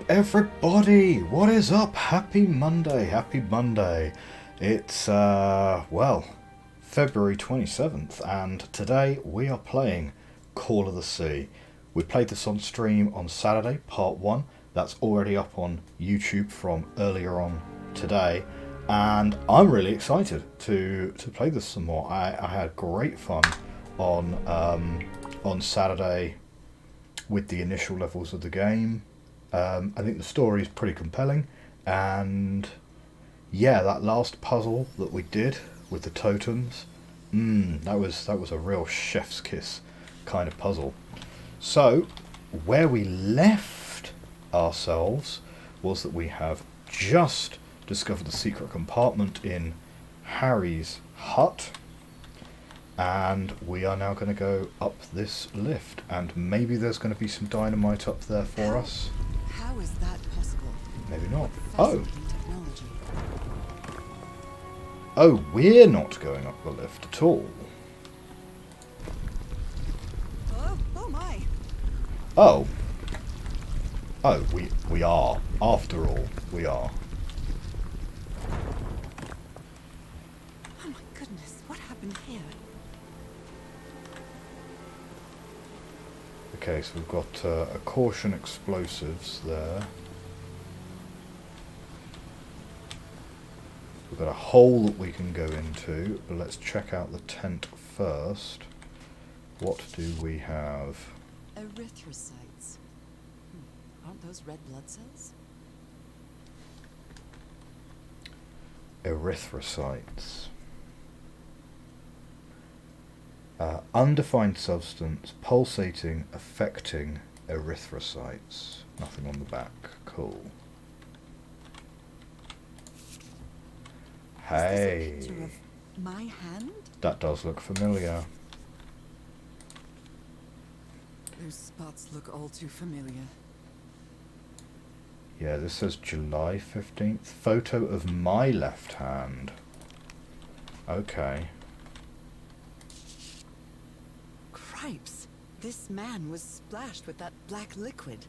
everybody, what is up? Happy Monday, happy Monday. It's, well, February 27th, and today we are playing Call of the Sea. We played this on stream on Saturday, part 1. That's already up on YouTube from earlier on today, and I'm really excited to play this some more. I had great fun on Saturday with the initial levels of the game. I think the story is pretty compelling, and yeah, that last puzzle that we did with the totems, that was a real chef's kiss kind of puzzle. So, where we left ourselves was that we have just discovered the secret compartment in Harry's hut, and we are now going to go up this lift, and maybe there's going to be some dynamite up there for us. How is that possible? Maybe not. Fascinating technology. Oh, we're not going up the lift at all. Oh my! Oh. Oh, we are. After all, we are. Oh my goodness, what happened here? Okay, so we've got a caution explosives there. We've got a hole that we can go into, but let's check out the tent first. What do we have? Erythrocytes. Aren't those red blood cells? Erythrocytes. Undefined substance, pulsating, affecting erythrocytes. Nothing on the back. Cool. Hey. Is this a picture of my hand? That does look familiar. Those spots look all too familiar. Yeah, this says July 15th. Photo of my left hand. Okay. Cripes! This man was splashed with that black liquid.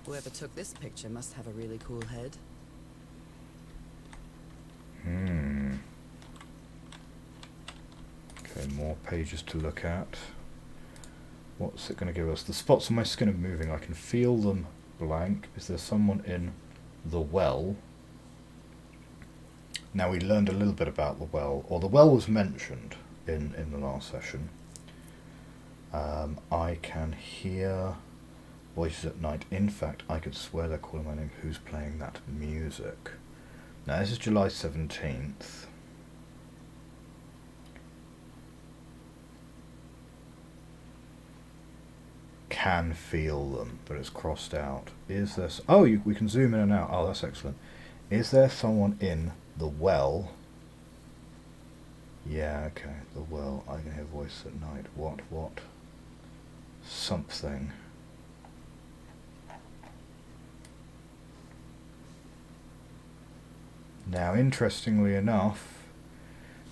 Whoever took this picture must have a really cool head. Okay, more pages to look at. What's it going to give us? The spots on my skin are moving. I can feel them blank. Is there someone in the well? Now, we learned a little bit about the well, or the well was mentioned in the last session. I can hear voices at night. In fact, I could swear they're calling my name. Who's playing that music? Now, this is July 17th. Can feel them, but it's crossed out. Is there... Oh, we can zoom in and out. Oh, that's excellent. Is there someone in the well? Yeah, okay, the well. I can hear voice at night. What? Something. Now, interestingly enough,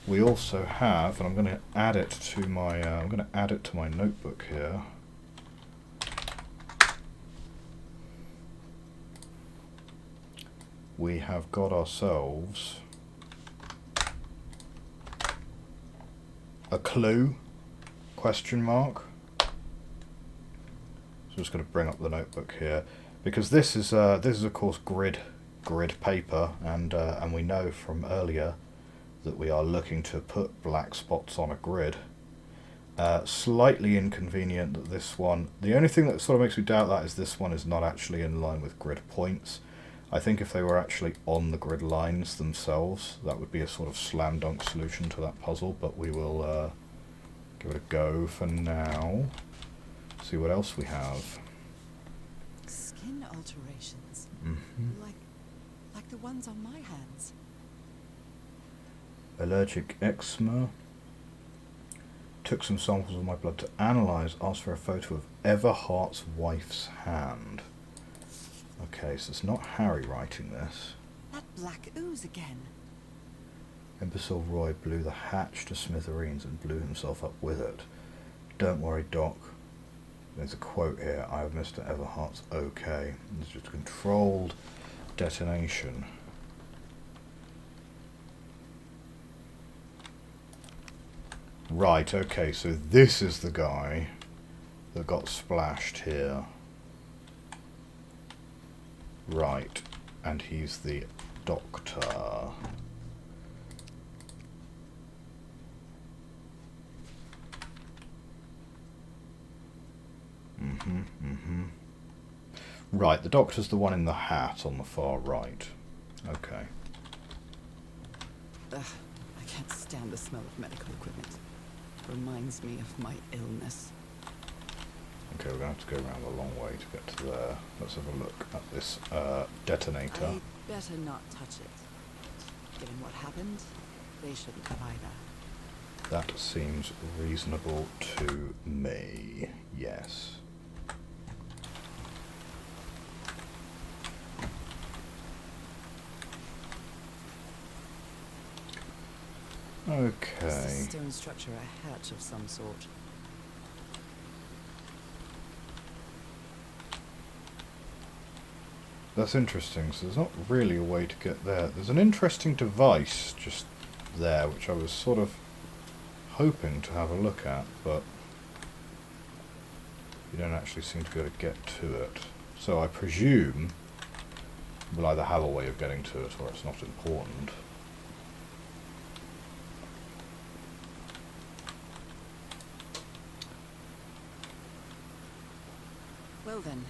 we also have, and I'm going to add it to my notebook here. We have got ourselves a clue, question mark. So I'm just going to bring up the notebook here, because this is of course grid paper, and we know from earlier that we are looking to put black spots on a grid. Slightly inconvenient that this one, the only thing that sort of makes me doubt that is this one is not actually in line with grid points. I think if they were actually on the grid lines themselves, that would be a sort of slam dunk solution to that puzzle, but we will give it a go for now. See what else we have. Skin alterations. Like the ones on my hands. Allergic eczema. Took some samples of my blood to analyse. Asked for a photo of Everhart's wife's hand. Okay, so it's not Harry writing this. That black ooze again. Imbecile Roy blew the hatch to smithereens and blew himself up with it. Don't worry, Doc. There's a quote here. I have Mr. Everhart's OK. It's just a controlled detonation. Right, okay, so this is the guy that got splashed here. Right, and he's the doctor. Right, the doctor's the one in the hat on the far right. Okay. Ugh, I can't stand the smell of medical equipment. Reminds me of my illness. Okay, we're going to have to go around a long way to get to there. Let's have a look at this detonator. I'd better not touch it. Given what happened, they shouldn't have either. That seems reasonable to me, yes. Okay. Is this stone structure a hatch of some sort? That's interesting, so there's not really a way to get there. There's an interesting device just there, which I was sort of hoping to have a look at, but you don't actually seem to be able to get to it. So I presume we'll either have a way of getting to it or it's not important. Well then,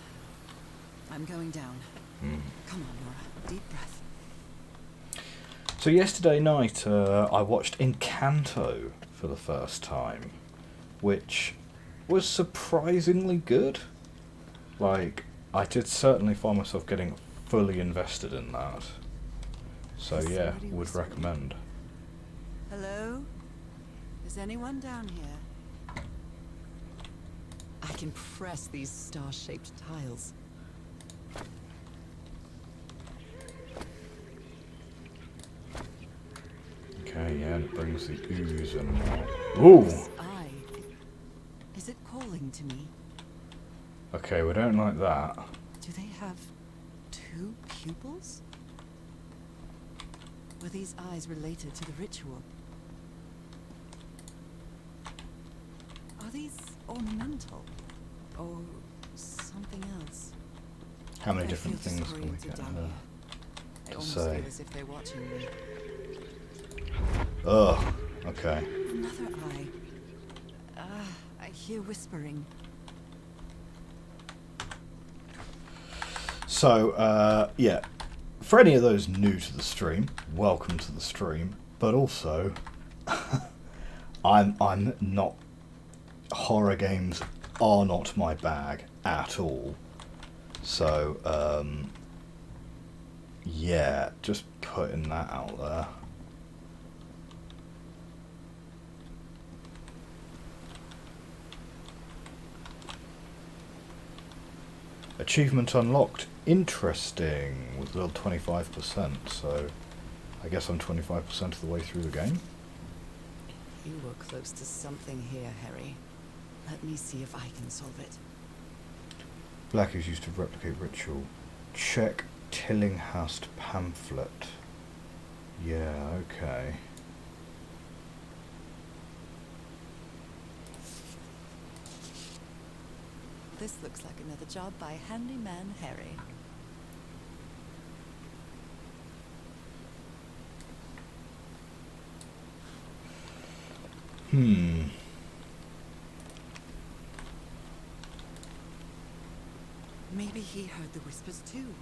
I'm going down. Come on, Norah. Deep breath. So yesterday night I watched Encanto for the first time, which was surprisingly good. Like, I did certainly find myself getting fully invested in that. So yeah, would recommend. Hello? Is anyone down here? I can press these star-shaped tiles. Okay, yeah, and it brings the ooze in now. Ooh! This eye, is it calling to me? Okay, we don't like that. Do they have two pupils? Were these eyes related to the ritual? Are these ornamental? Or something else? How many I different feel things can we disoriented get down her here. I to almost say? feel as if they're watching me. Ugh, okay. Another eye. I hear whispering. So, yeah, for any of those new to the stream, welcome to the stream. But also, I'm not. Horror games are not my bag at all. So, yeah, just putting that out there. Achievement unlocked. Interesting. With a little 25%, so I guess I'm 25% of the way through the game. You were close to something here, Harry. Let me see if I can solve it. Black is used to replicate ritual. Check Tillinghast pamphlet. Yeah, okay. This looks like another job by Handyman Harry. Maybe he heard the whispers too.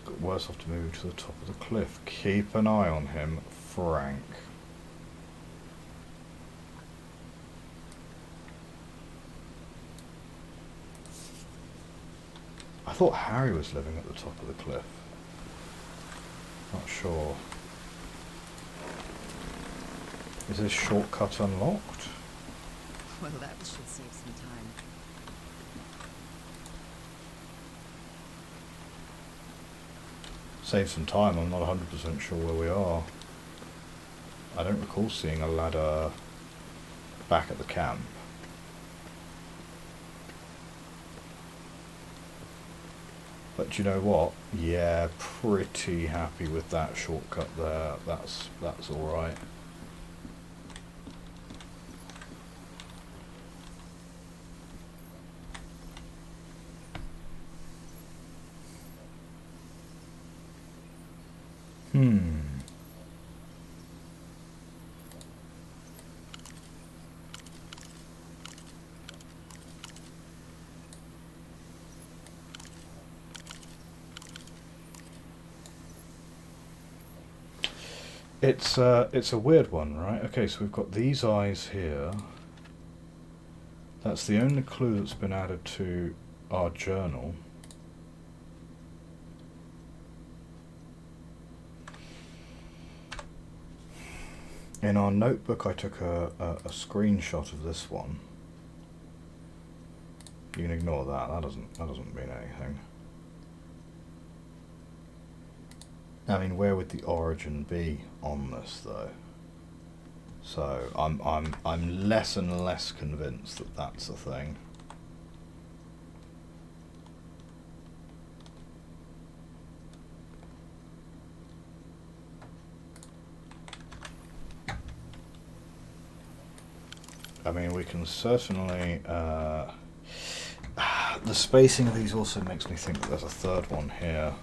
Got worse off to move to the top of the cliff. Keep an eye on him, Frank. I thought Harry was living at the top of the cliff. Not sure. Is this shortcut unlocked? Well, that should save some time. Save some time, I'm not 100% sure where we are. I don't recall seeing a ladder back at the camp. But do you know what? Yeah, pretty happy with that shortcut there. That's all right. It's a weird one, right? Okay, so we've got these eyes here. That's the only clue that's been added to our journal. In our notebook, I took a screenshot of this one. You can ignore that. That doesn't mean anything. I mean, where would the origin be on this, though? So I'm less and less convinced that that's a thing. I mean, we can certainly... the spacing of these also makes me think that there's a third one here.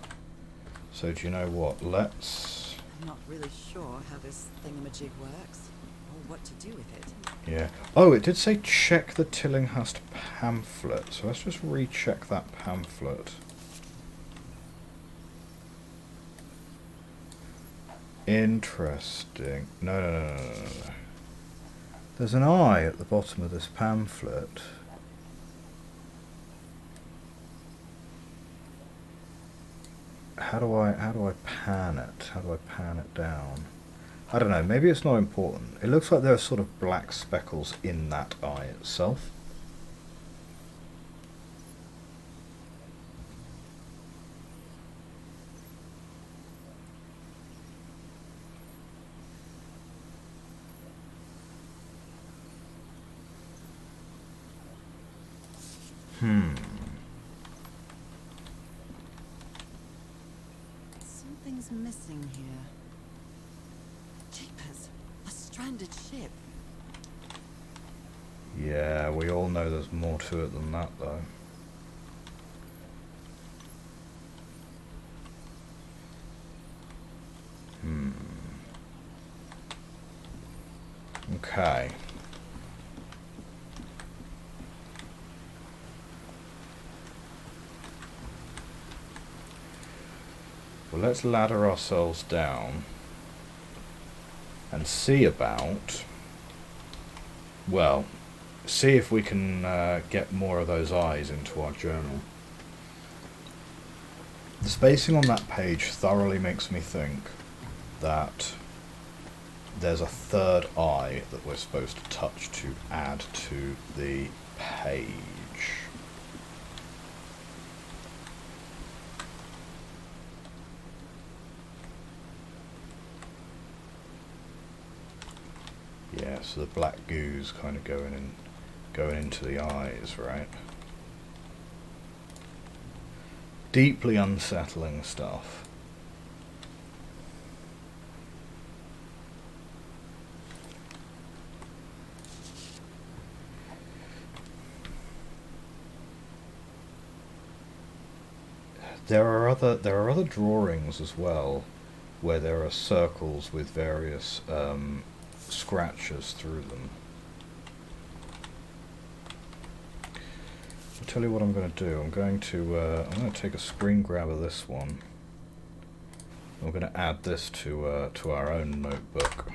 So do you know what? Let's... I'm not really sure how this thingamajig works, or what to do with it. Yeah. Oh, it did say check the Tillinghast pamphlet. So let's just recheck that pamphlet. Interesting. No. There's an eye at the bottom of this pamphlet. How do I pan it? How do I pan it down? I don't know, maybe it's not important. It looks like there are sort of black speckles in that eye itself. Something's missing here. Jeepers, a stranded ship. Yeah, we all know there's more to it than that, though. Okay. Well, let's ladder ourselves down and see about... Well, see if we can get more of those eyes into our journal. The spacing on that page thoroughly makes me think that there's a third eye that we're supposed to touch to add to the page. Yeah, so the black goo's kind of going into the eyes, right? Deeply unsettling stuff. There are other drawings as well, where there are circles with various scratches through them. I'll tell you what I'm going to do. I'm going to take a screen grab of this one. I'm going to add this to our own notebook.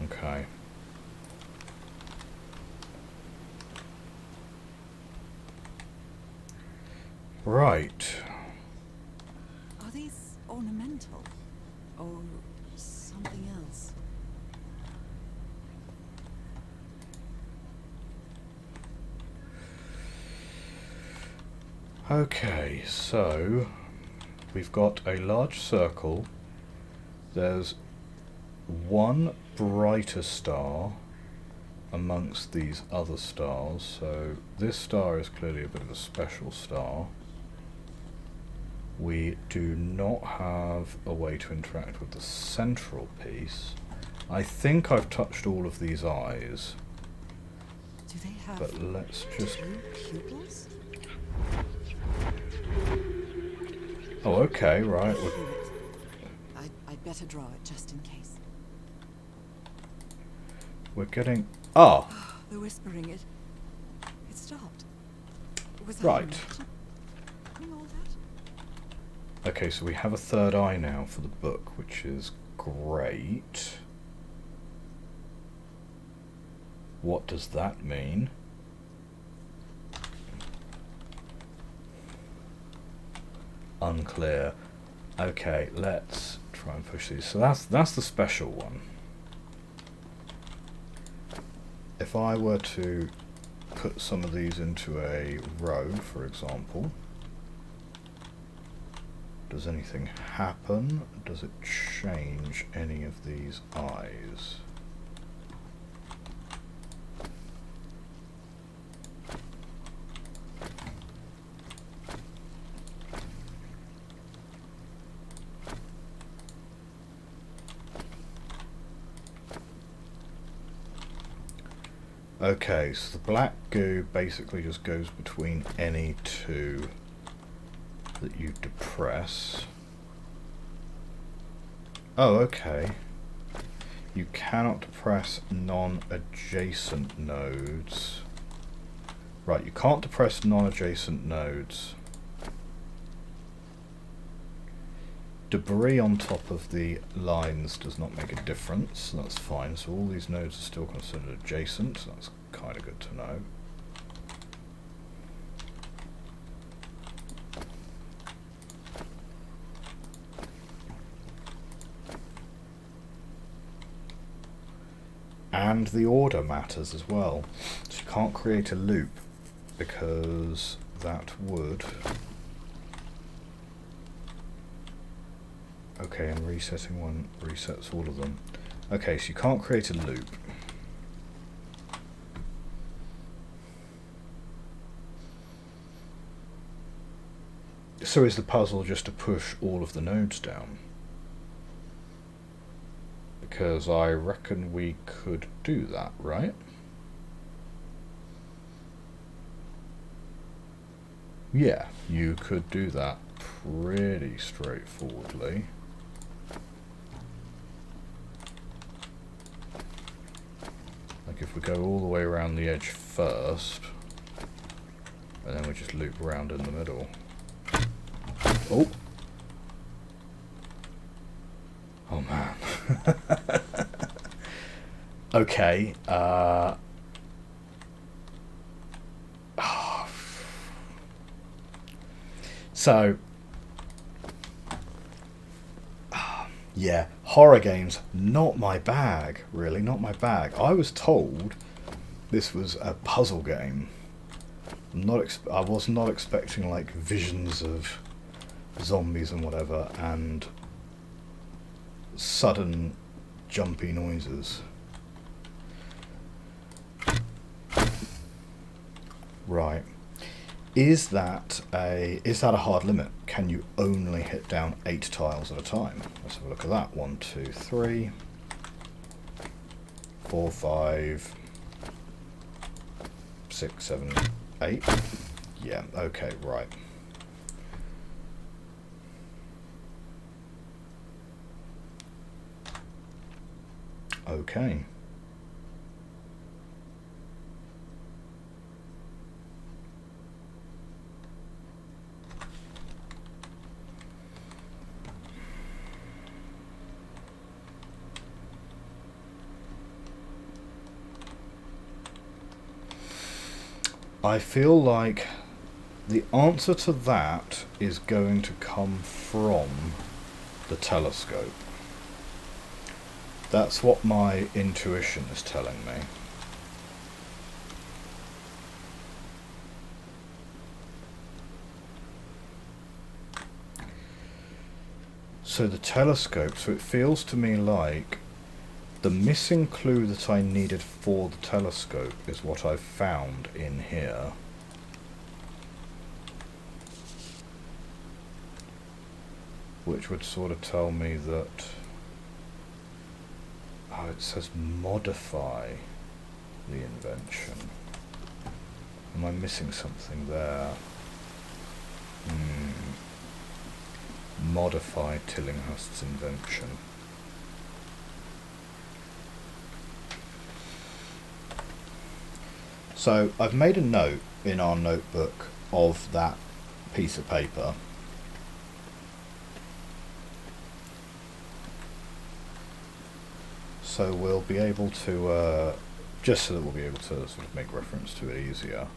Okay. Right. Are these ornamental? Or something else? Okay, so we've got a large circle. There's one brighter star amongst these other stars. So this star is clearly a bit of a special star. We do not have a way to interact with the central piece. I think I've touched all of these eyes. Do they have But let's just... two pupils? Oh, okay, right. I'd better draw it just in case. We're getting... Ah! The whispering, it stopped. Was Right. that all that? Okay, so we have a third eye now for the book, which is great. What does that mean? Unclear. Okay, let's try and push these. So that's the special one. If I were to put some of these into a row, for example, does anything happen? Does it change any of these eyes? Okay, so the black goo basically just goes between any two that you depress. Oh, okay. You cannot depress non-adjacent nodes. Right, you can't depress non-adjacent nodes. Debris on top of the lines does not make a difference, that's fine. So all these nodes are still considered adjacent, so that's kind of good to know. And the order matters as well. So you can't create a loop because that would... Okay, and resetting one resets all of them. Okay, so you can't create a loop. So is the puzzle just to push all of the nodes down? Because I reckon we could do that, right? Yeah, you could do that pretty straightforwardly. Like if we go all the way around the edge first, and then we just loop around in the middle. Oh! Oh man. Okay, so, yeah, horror games, not my bag, really, not my bag. I was told this was a puzzle game. I was not expecting, like, visions of zombies and whatever, and sudden jumpy noises. Right. Is that a hard limit? Can you only hit down 8 tiles at a time? Let's have a look at that. 1, 2, 3, 4, 5, 6, 7, 8. Yeah, okay, right. Okay. I feel like the answer to that is going to come from the telescope. That's what my intuition is telling me. So the telescope, so it feels to me like The missing clue that I needed for the telescope is what I've found in here. Which would sort of tell me that... Oh, it says modify the invention. Am I missing something there? Modify Tillinghast's invention. So I've made a note in our notebook of that piece of paper. So we'll be able to, just so that we'll be able to sort of make reference to it easier.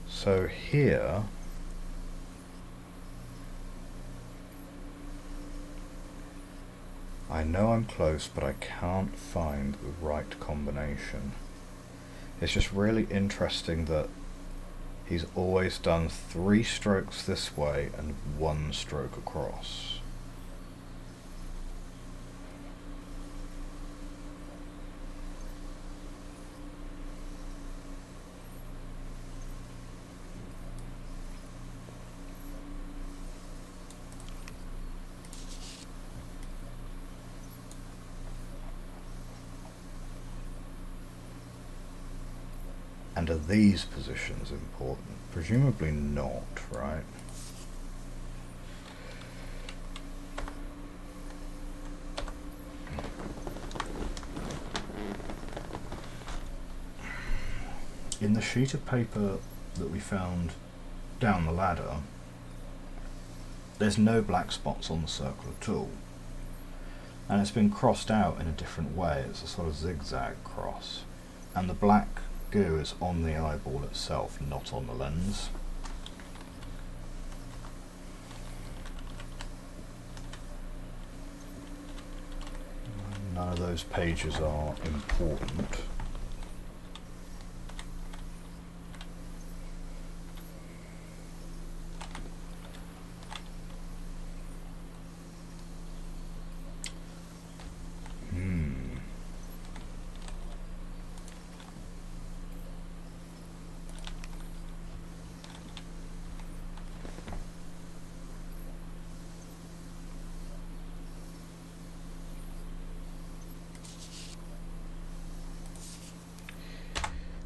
So here, I know I'm close, but I can't find the right combination. It's just really interesting that he's always done 3 strokes this way and 1 stroke across. And are these positions important? Presumably not, right? In the sheet of paper that we found down the ladder, there's no black spots on the circle at all. And it's been crossed out in a different way. It's a sort of zigzag cross. And the black goo is on the eyeball itself, not on the lens. None of those pages are important.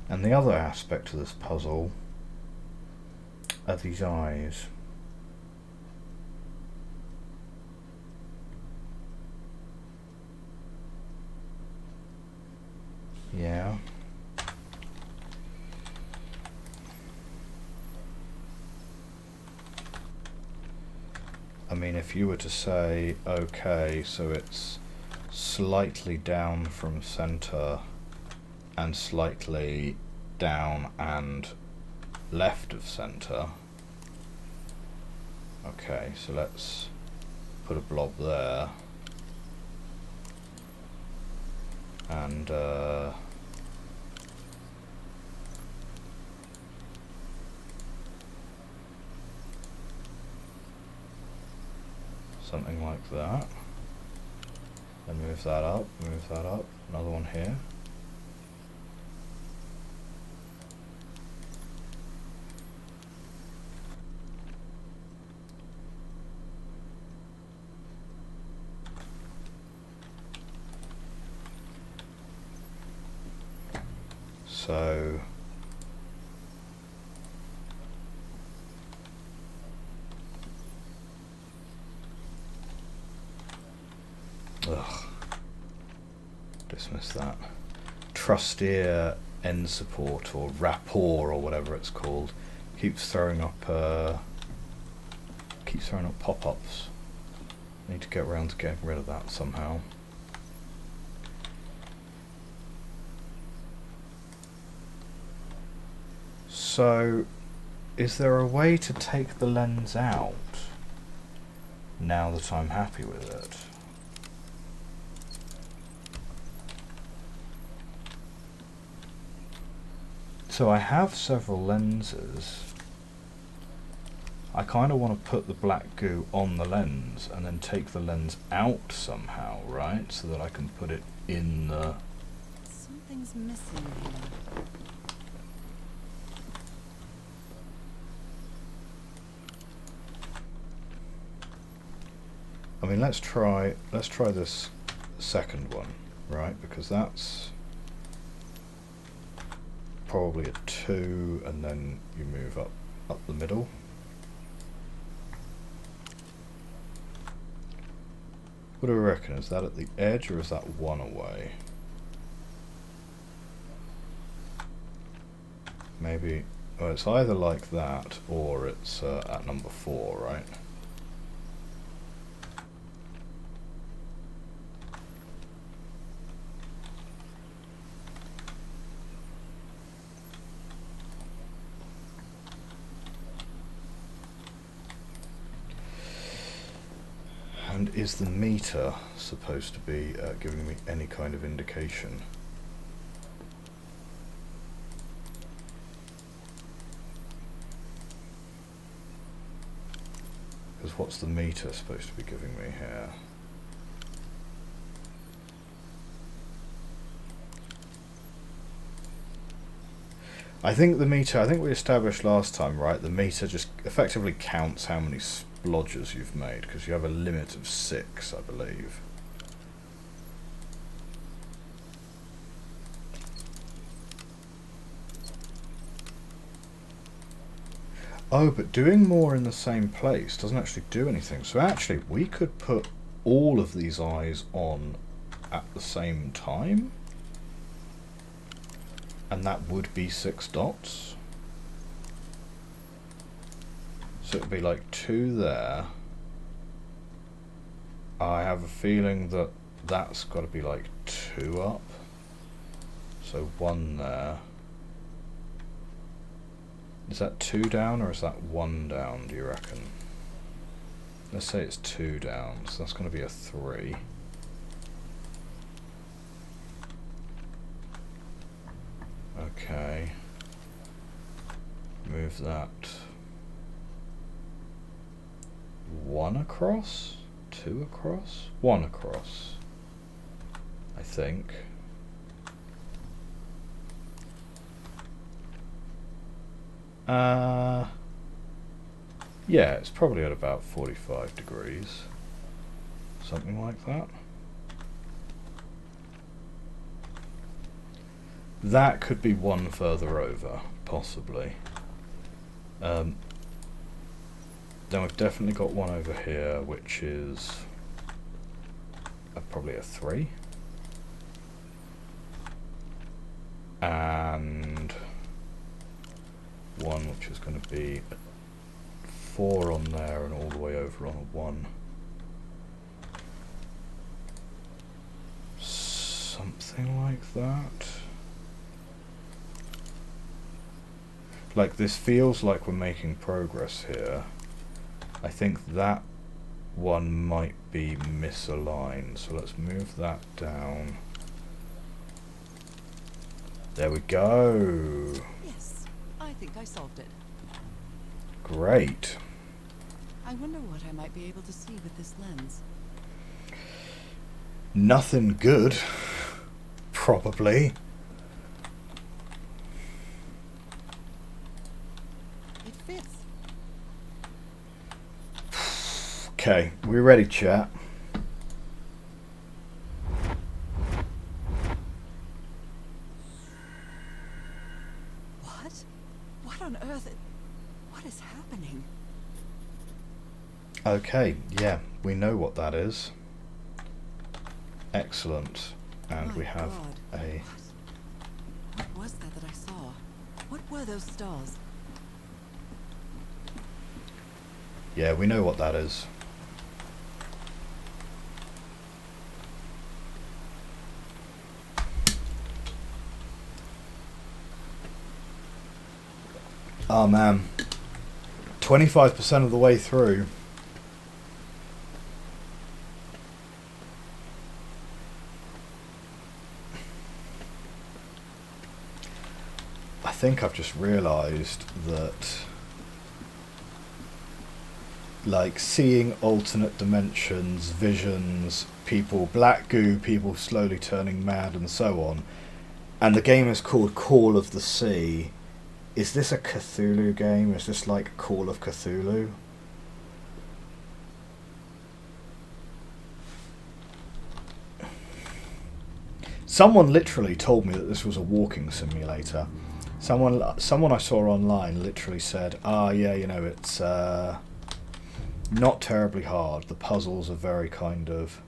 And the other aspect of this puzzle are these eyes. Yeah. I mean, if you were to say, okay, so it's slightly down from center and slightly down and left of center. Okay, so let's put a blob there. And something like that. Then move that up, another one here. So dismiss that. Trusteer end support or rapport or whatever it's called keeps throwing up pop-ups. Need to get around to getting rid of that somehow. So, is there a way to take the lens out now that I'm happy with it? So I have several lenses. I kind of want to put the black goo on the lens and then take the lens out somehow, right? So that I can put it in the... Something's missing here. I mean, let's try this second one, right? Because that's probably a 2, and then you move up the middle. What do we reckon? Is that at the edge or is that 1 away? Maybe, well, it's either like that or it's at number 4, right? And is the meter supposed to be giving me any kind of indication? Because what's the meter supposed to be giving me here? I think the meter, I think we established last time, right? The meter just effectively counts how many splodges you've made, because you have a limit of 6, I believe. Oh, but doing more in the same place doesn't actually do anything. So actually, we could put all of these eyes on at the same time, and that would be 6 dots. So it would be like 2 there. I have a feeling that that's got to be like 2 up. So 1 there. Is that 2 down or is that 1 down, do you reckon? Let's say it's 2 down, so that's going to be a 3. Okay. Move that 1 across? 2 across? 1 across, I think. Yeah, it's probably at about 45 degrees. Something like that. That could be 1 further over, possibly. Then we've definitely got 1 over here, which is probably a 3. And 1 which is going to be a 4 on there and all the way over on a 1. Something like that. Like, this feels like we're making progress here. I think that one might be misaligned, so let's move that down. There we go. Yes, I think I solved it. Great. I wonder what I might be able to see with this lens. Nothing good, probably. It fits. Okay, we ready, chat? What on earth? What is happening? Okay, yeah, we know what that is. Excellent. And My we have God. a... What was that I saw? What were those stars? Yeah, we know what that is. Oh man, 25% of the way through. I think I've just realised that, like, seeing alternate dimensions, visions, people, black goo, people slowly turning mad and so on, and the game is called Call of the Sea. Is this a Cthulhu game? Is this like Call of Cthulhu? Someone literally told me that this was a walking simulator. Someone I saw online literally said, "Ah, yeah, you know, it's not terribly hard. The puzzles are very kind of,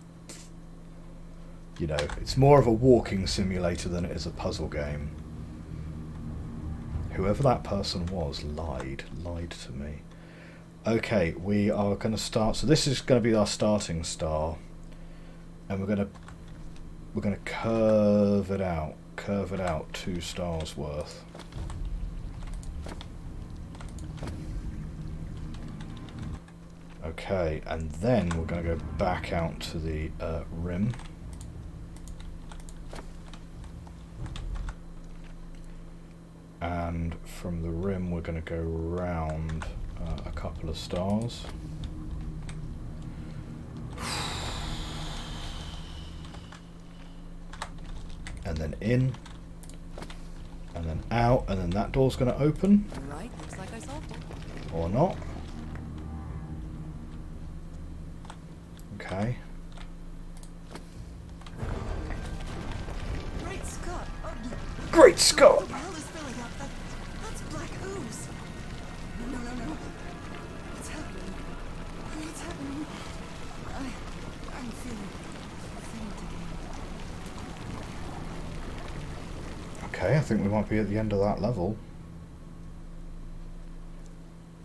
you know, it's more of a walking simulator than it is a puzzle game." Whoever that person was lied to me. Okay, we are going to start. So this is going to be our starting star, and we're going to curve it out 2 stars worth. Okay, and then we're going to go back out to the rim. And from the rim we're going to go round a couple of stars. And then in. And then out, and then that door's going to open. Right, looks like I solved it. Or not. Okay. Great Scott! Great Scott! What the hell is filling up? That's black ooze. No. What's happening? What's happening? I'm feeling faint again. Okay, I think we might be at the end of that level.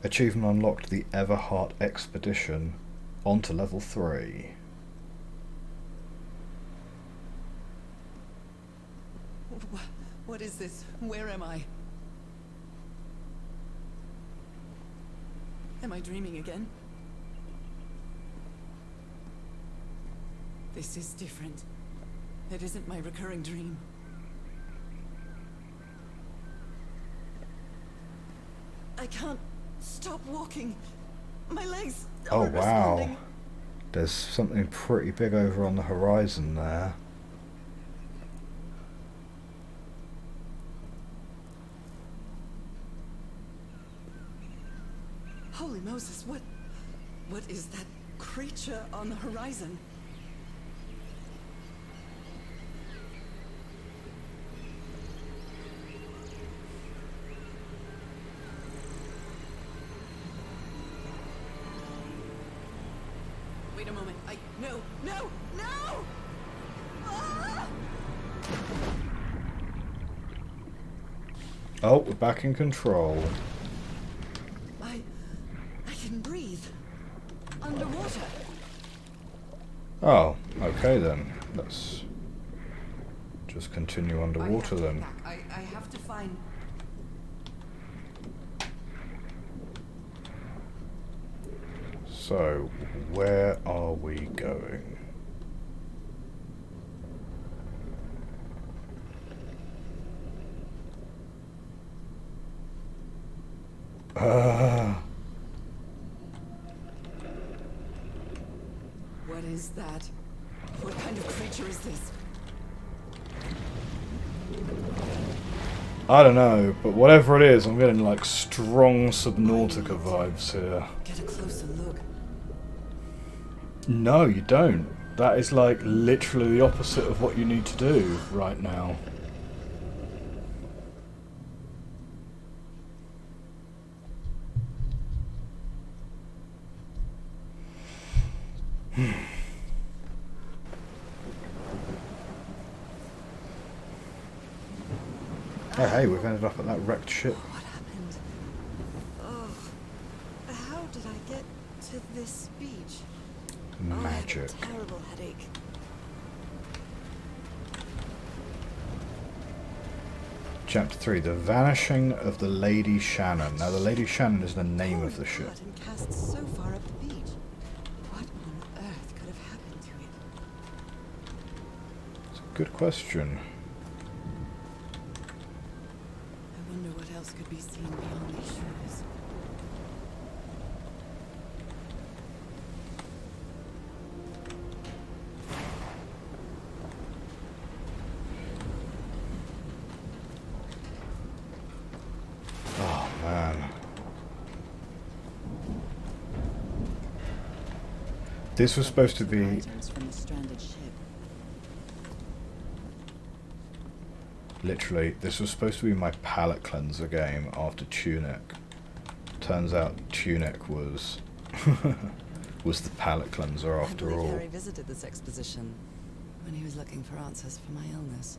Achievement unlocked: the Everhart Expedition. On to level 3. What is this? Where am I? Am I dreaming again? This is different. It isn't my recurring dream. I can't stop walking. My legs Oh aren't wow. responding. There's something pretty big over on the horizon there. Holy Moses, what is that creature on the horizon? Wait a moment. No! Ah! Oh, we're back in control. I can breathe. Underwater. Oh, okay then. Let's just continue underwater then. I have to find... So, where are we going? What is that? What kind of creature is this? I don't know, but whatever it is, I'm getting like strong Subnautica vibes here. Get a closer look. No, you don't. That is like literally the opposite of what you need to do right now. Oh hey, we've ended up at that wrecked ship. What happened? Oh, how did I get to this beach? Magic. I have a terrible headache. Chapter 3, The Vanishing of the Lady Shannon. Now the Lady Shannon is the name of the ship. And cast so far up the beach. What on earth could have happened to it? It's a good question. I wonder else could be seen beyond these shores? Oh man. This was supposed to be... Items from the stranded ship. Literally, this was supposed to be my palate cleanser game after Tunic. Turns out Tunic was... was the palate cleanser after I believe all. Harry visited this exposition when he was looking for answers for my illness.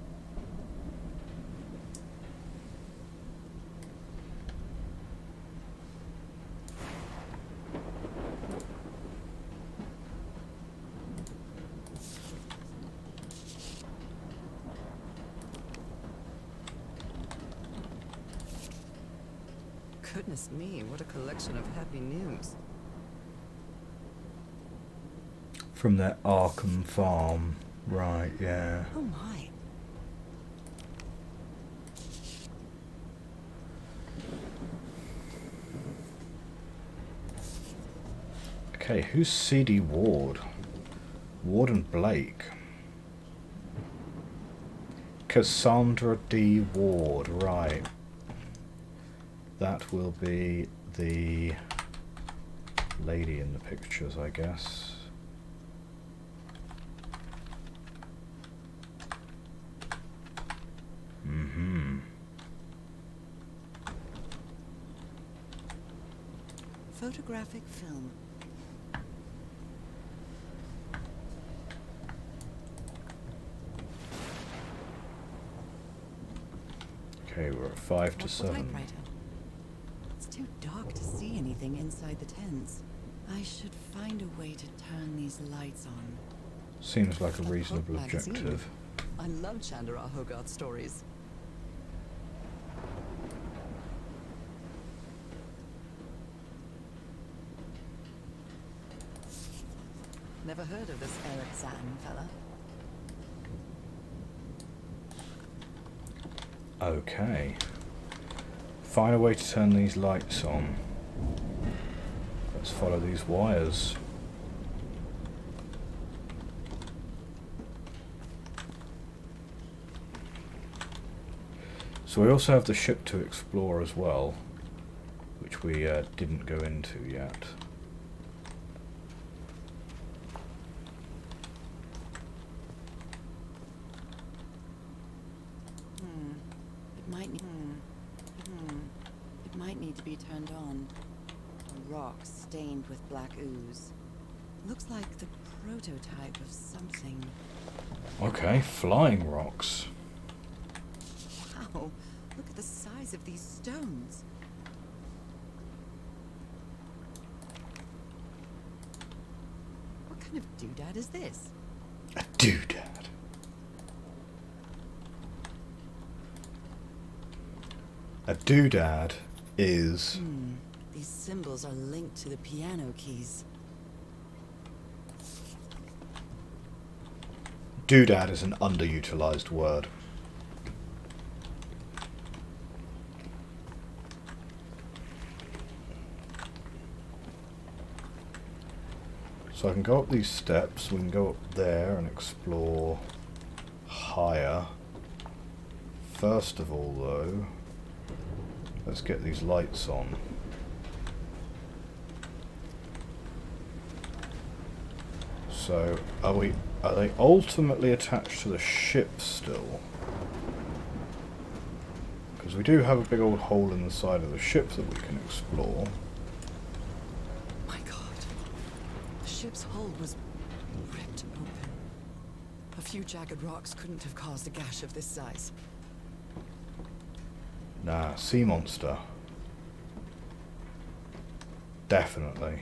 Goodness me, what a collection of happy news. From their Arkham farm. Right, yeah. Oh my. Okay, who's C.D. Ward? Ward and Blake. Cassandra D. Ward, right. That will be the lady in the pictures, I guess. Mm-hmm. Photographic film. Okay, we're at 5 to What's the 7. typewriter? It's too dark to see anything inside the tents. I should find a way to turn these lights on. Seems like a A reasonable pulp magazine. objective. I love Chandra Hogarth stories. Never heard of this Eric Satin fella. Okay. Find a way to turn these lights on. Let's follow these wires. So we also have the ship to explore as well, which we didn't go into yet. It might need to be turned on. A rock stained with black ooze. Looks like the prototype of something. Okay, flying rocks. Wow, look at the size of these stones. What kind of doodad is this? A doodad. A doodad is... These symbols are linked to the piano keys. Doodad is an underutilized word. So I can go up these steps, we can go up there and explore higher. First of all though, let's get these lights on. So, are they ultimately attached to the ship still? Because we do have a big old hole in the side of the ship that we can explore. My God. The ship's hull was ripped open. A few jagged rocks couldn't have caused a gash of this size. Nah, sea monster. Definitely.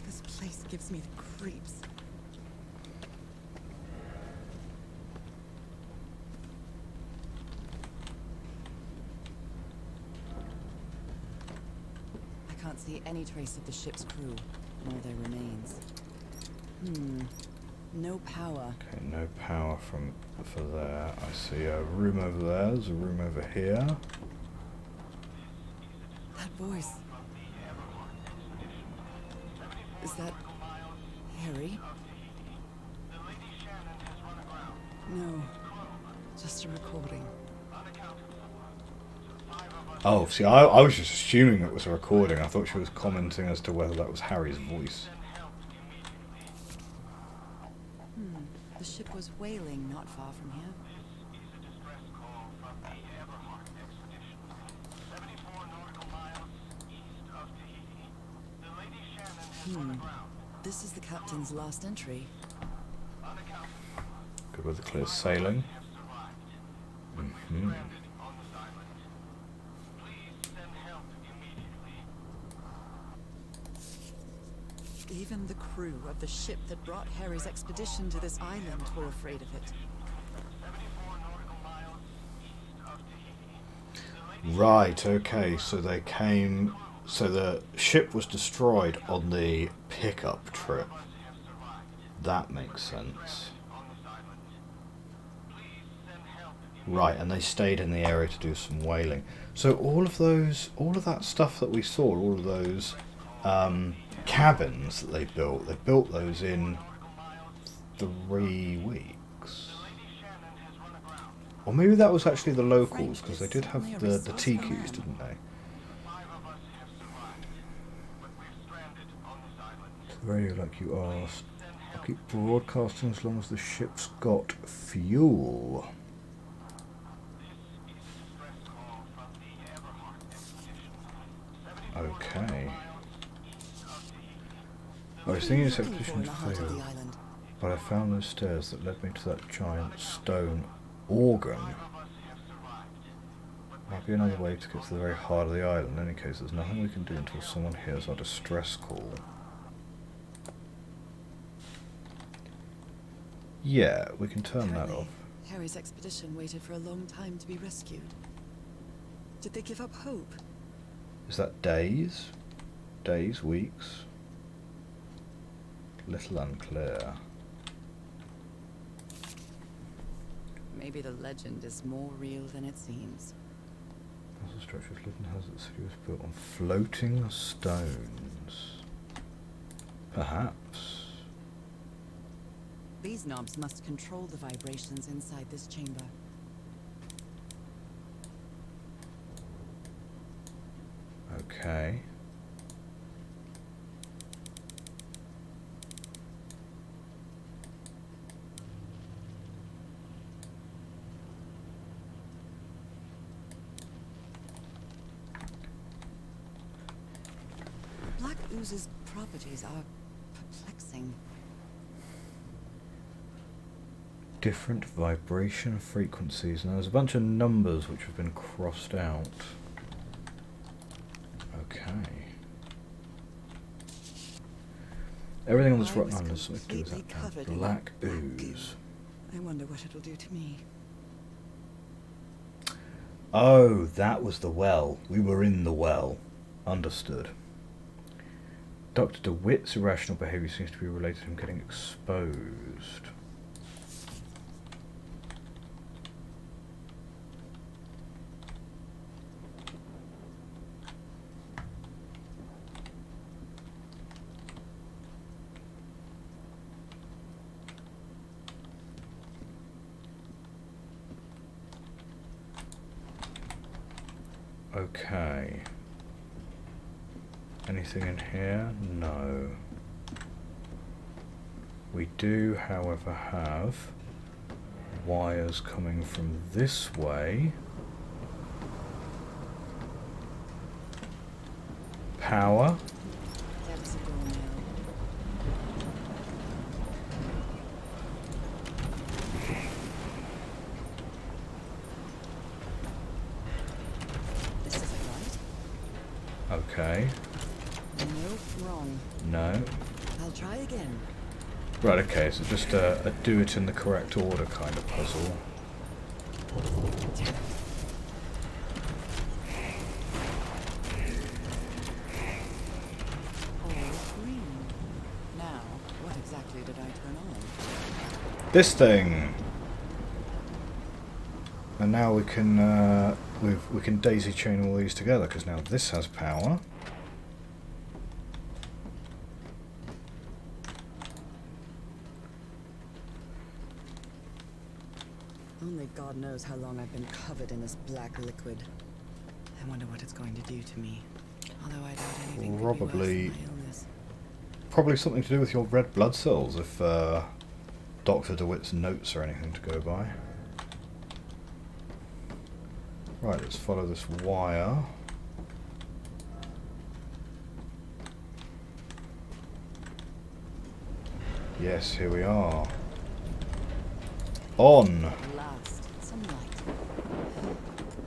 This place gives me the creeps. I can't see any trace of the ship's crew. nor their remains. No power. Okay, no power for there. I see a room over there. There's a room over here. That voice. Is that Harry? No, just a recording. Oh, see, I was just assuming it was a recording. I thought she was commenting as to whether that was Harry's voice. The ship was whaling not far from here. This is the captain's last entry. Good weather, clear sailing. Even the crew of the ship that brought Harry's expedition to this island were afraid of it. Right, okay, so they came... So the ship was destroyed on the pickup trip. That makes sense. Right, and they stayed in the area to do some whaling. So all of that stuff that we saw, all of those cabins that they built those in 3 weeks. Or maybe that was actually the locals, because they did have the TQs, didn't they? Radio, like you asked. I'll keep broadcasting as long as the ship's got fuel. Okay. I was thinking this expedition failed, but I found those stairs that led me to that giant stone organ. Might be another way to get to the very heart of the island. In any case, there's nothing we can do until someone hears our distress call. Yeah, we can turn that off. Harry's expedition waited for a long time to be rescued. Did they give up hope? Is that days? Days, weeks? Little unclear. Maybe the legend is more real than it seems. The structure's lived and has its city was built on floating stones. Perhaps. These knobs must control the vibrations inside this chamber. Okay. Black ooze's properties are perplexing. Different vibration frequencies. And there's a bunch of numbers which have been crossed out. Okay. Everything on this rock island has something to do with that black ooze. I wonder what it'll do to me. Oh, that was the well. We were in the well. Understood. Dr. DeWitt's irrational behaviour seems to be related to him getting exposed. Okay. Anything in here? No. We do, however, have wires coming from this way. Power. That is a doornail. This isn't right. Okay. Nope, wrong. No. I'll try again. Right, okay, so just a do it in the correct order kind of puzzle. All green. This thing! And now we can we can daisy chain all these together, because now this has power. Only God knows how long I've been covered in this black liquid. I wonder what it's going to do to me. Although I doubt anything could be worse than my illness. Probably something to do with your red blood cells, if Dr. DeWitt's notes are anything to go by. Right, let's follow this wire. Yes, here we are. On! Last, some light.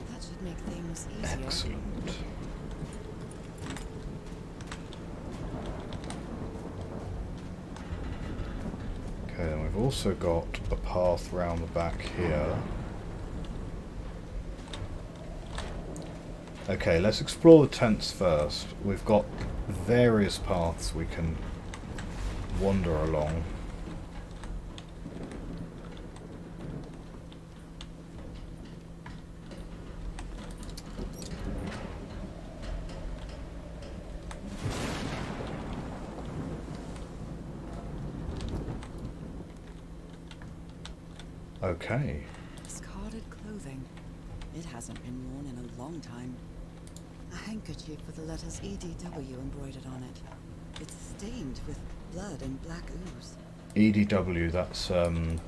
That should make things easier. Excellent. Okay, then we've also got a path round the back here. Okay, let's explore the tents first. We've got various paths we can wander along. Okay. Discarded clothing. It hasn't been worn in a long time. A handkerchief with the letters EDW embroidered on it. It's stained with blood and black ooze. EDW, that's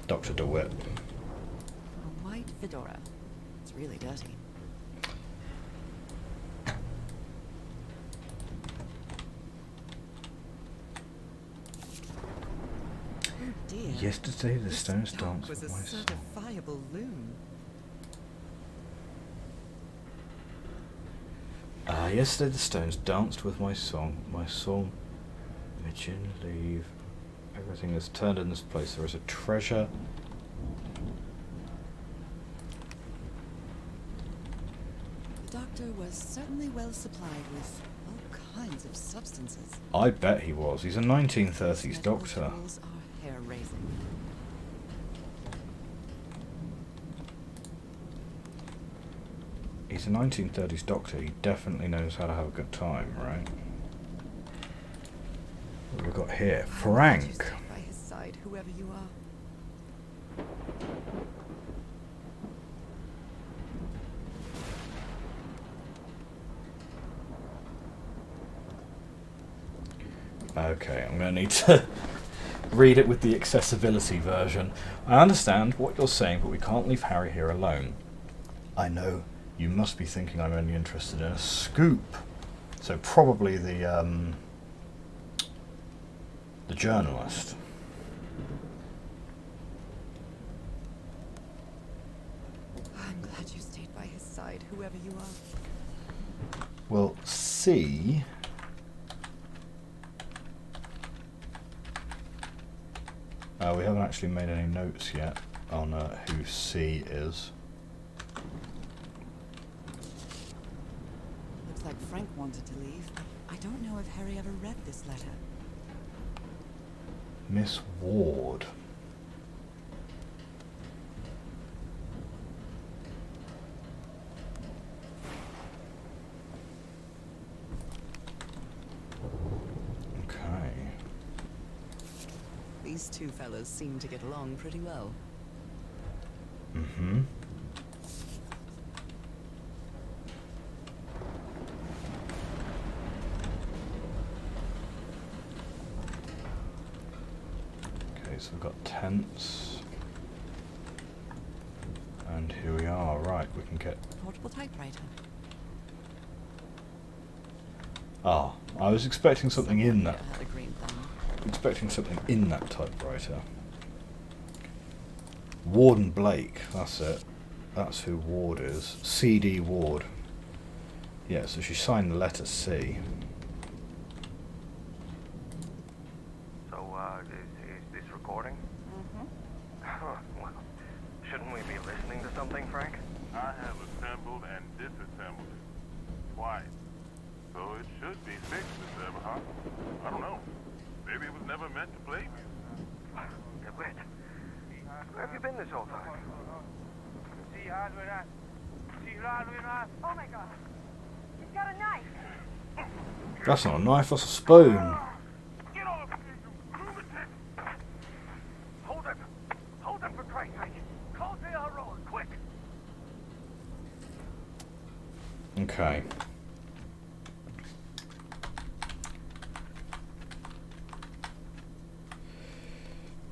Dr. DeWitt. A white fedora. It's really dirty. Oh dear. Yesterday the This stones dog danced was with a my soul. certifiable loon. Yesterday the stones danced with my song. My soul, Imagine, leave. Everything is turned in this place. There is a treasure. The doctor was certainly well supplied with all kinds of substances. I bet he was. He's a 1930s Medical doctor. tools are hair-raising. He's a 1930s doctor. He definitely knows how to have a good time, right? What have we got here? I'm glad you Frank. stayed by his side, whoever you are. Okay, I'm going to need to read it with the accessibility version. I understand what you're saying, but we can't leave Harry here alone. I know you must be thinking I'm only interested in a scoop. So probably the journalist. I'm glad you stayed by his side, whoever you are. Well, C. We haven't actually made any notes yet on who C is. Looks like Frank wanted to leave, but I don't know if Harry ever read this letter. Miss Ward. Okay. These two fellows seem to get along pretty well. Mm-hmm. Okay, so we've got tents. And here we are. Right, we can get... Portable typewriter. Ah, I was expecting something in that. Had a green thumb. Expecting something in that typewriter. Ward and Blake, that's it. That's who Ward is. C.D. Ward. Yeah, so she signed the letter C. So, is this recording? Mm-hmm. Well, shouldn't we be listening to something, Frank? I have assembled and disassembled it twice. So it should be fixed, Mr. Everhart. I don't know. Maybe it was never meant to play music. It Where have you been this whole time? Oh my god. He's got a knife. That's not a knife, that's a spoon. Get off me, you lunatic! Hold him! Hold him for Christ's sake! Call the road, quick! Okay.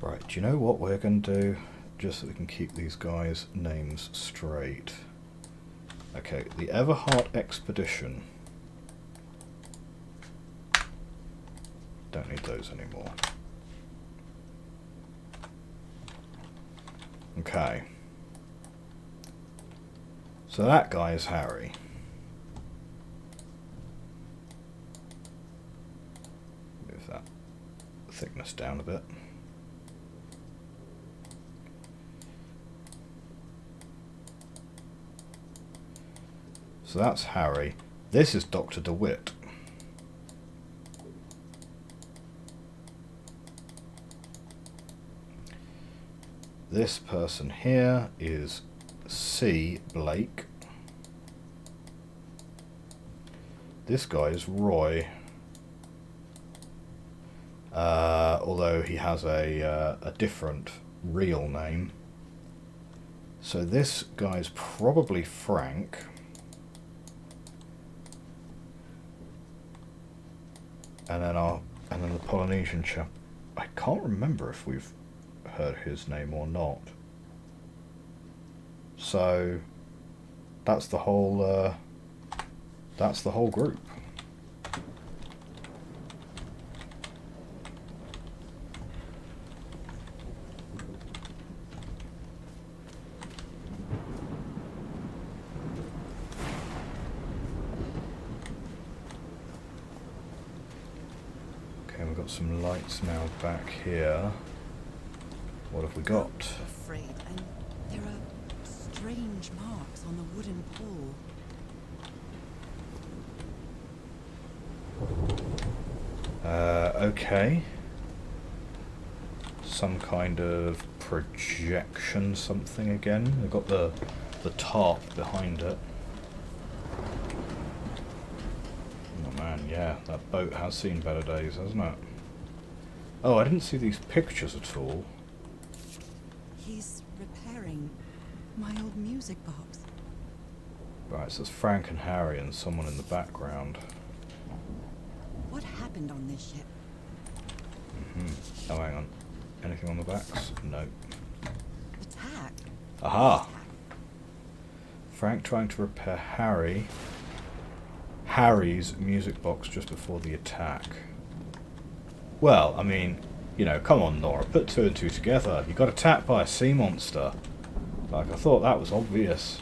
Right, do you know what we're going to do? Just so we can keep these guys' names straight. Okay, the Everhart Expedition. Don't need those anymore. Okay. So that guy is Harry. Move that thickness down a bit. So that's Harry. This is Dr. DeWitt. This person here is C. Blake. This guy is Roy. Although he has a different real name. So this guy's probably Frank. And then the Polynesian chap. I can't remember if we've heard his name or not. So that's the whole group. We've got some lights now back here. What have we got? I'm afraid, and there are strange marks on the wooden pole. Okay. Some kind of projection something again. We've got the tarp behind it. Oh man, yeah, that boat has seen better days, hasn't it? Oh, I didn't see these pictures at all. He's repairing my old music box. Right, so it's Frank and Harry and someone in the background. What happened on this ship? Oh, hang on. Anything on the backs? No. Attack? Aha! Attack. Frank trying to repair Harry's music box just before the attack. Well, I mean, you know, come on, Norah, put two and two together. You got attacked by a sea monster. Like, I thought that was obvious.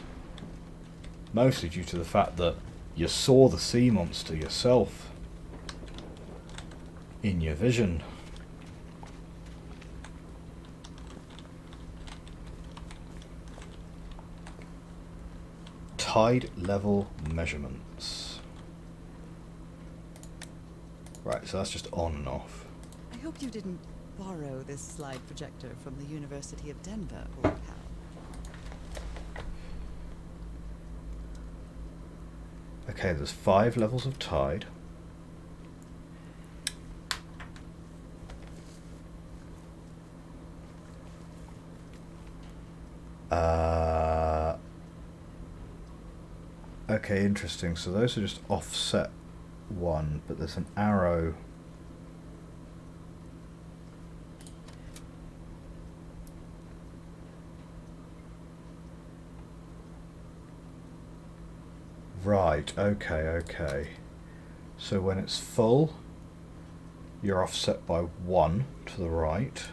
Mostly due to the fact that you saw the sea monster yourself. In your vision. Tide level measurements. Right, so that's just on and off. I hope you didn't borrow this slide projector from the University of Denver, old pal. Okay, there's 5 levels of tide. Okay, interesting. So those are just offset 1, but there's an arrow. Right, okay. So when it's full, you're offset by 1 to the right.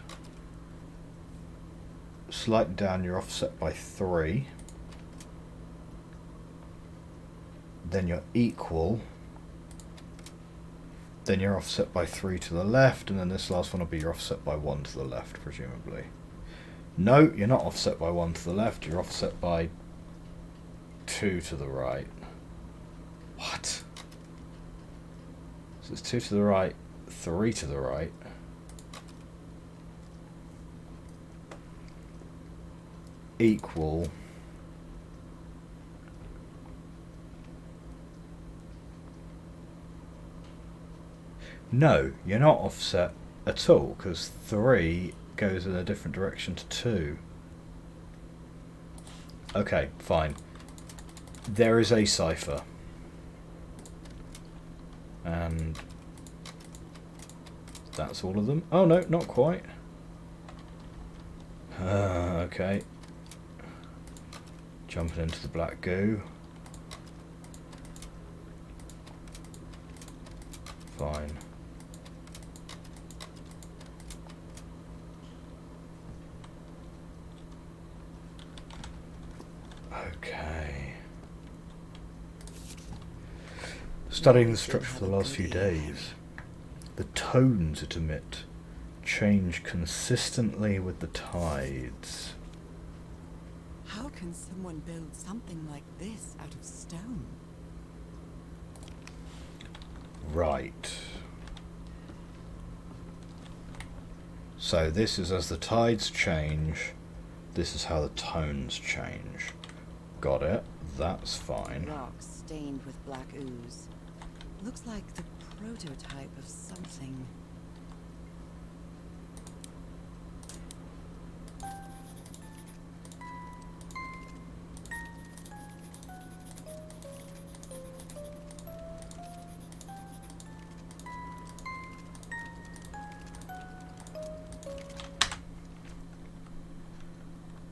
Slightly down, you're offset by 3. Then you're equal. Then you're offset by 3 to the left, and then this last one will be you're offset by 1 to the left, presumably. No, you're not offset by 1 to the left, you're offset by 2 to the right. What? So it's 2 to the right, 3 to the right. equal no, you're not offset at all, because 3 goes in a different direction to 2. Okay, fine. There is a cipher. And that's all of them. Oh no, not quite. Okay. Jumping into the black goo. Fine. Okay. Studying the structure for the last few days. The tones it emits change consistently with the tides. How can someone build something like this out of stone? Right. So this is as the tides change, this is how the tones change. Got it. That's fine. Rock stained with black ooze. Looks like the prototype of something.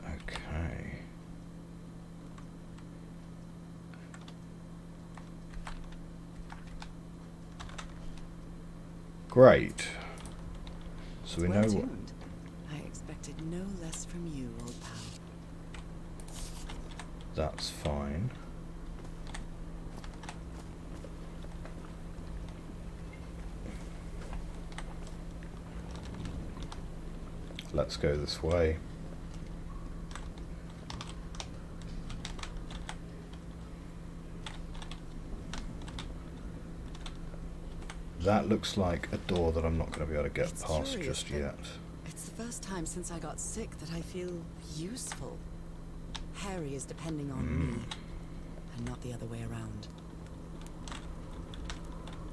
Okay. Great. So we know what... Well-tuned. I expected no less from you, old pal. That's fine. Let's go this way. That looks like a door that I'm not going to be able to get It's past curious just that yet. It's the first time since I got sick that I feel useful. Harry is depending on me, and not the other way around.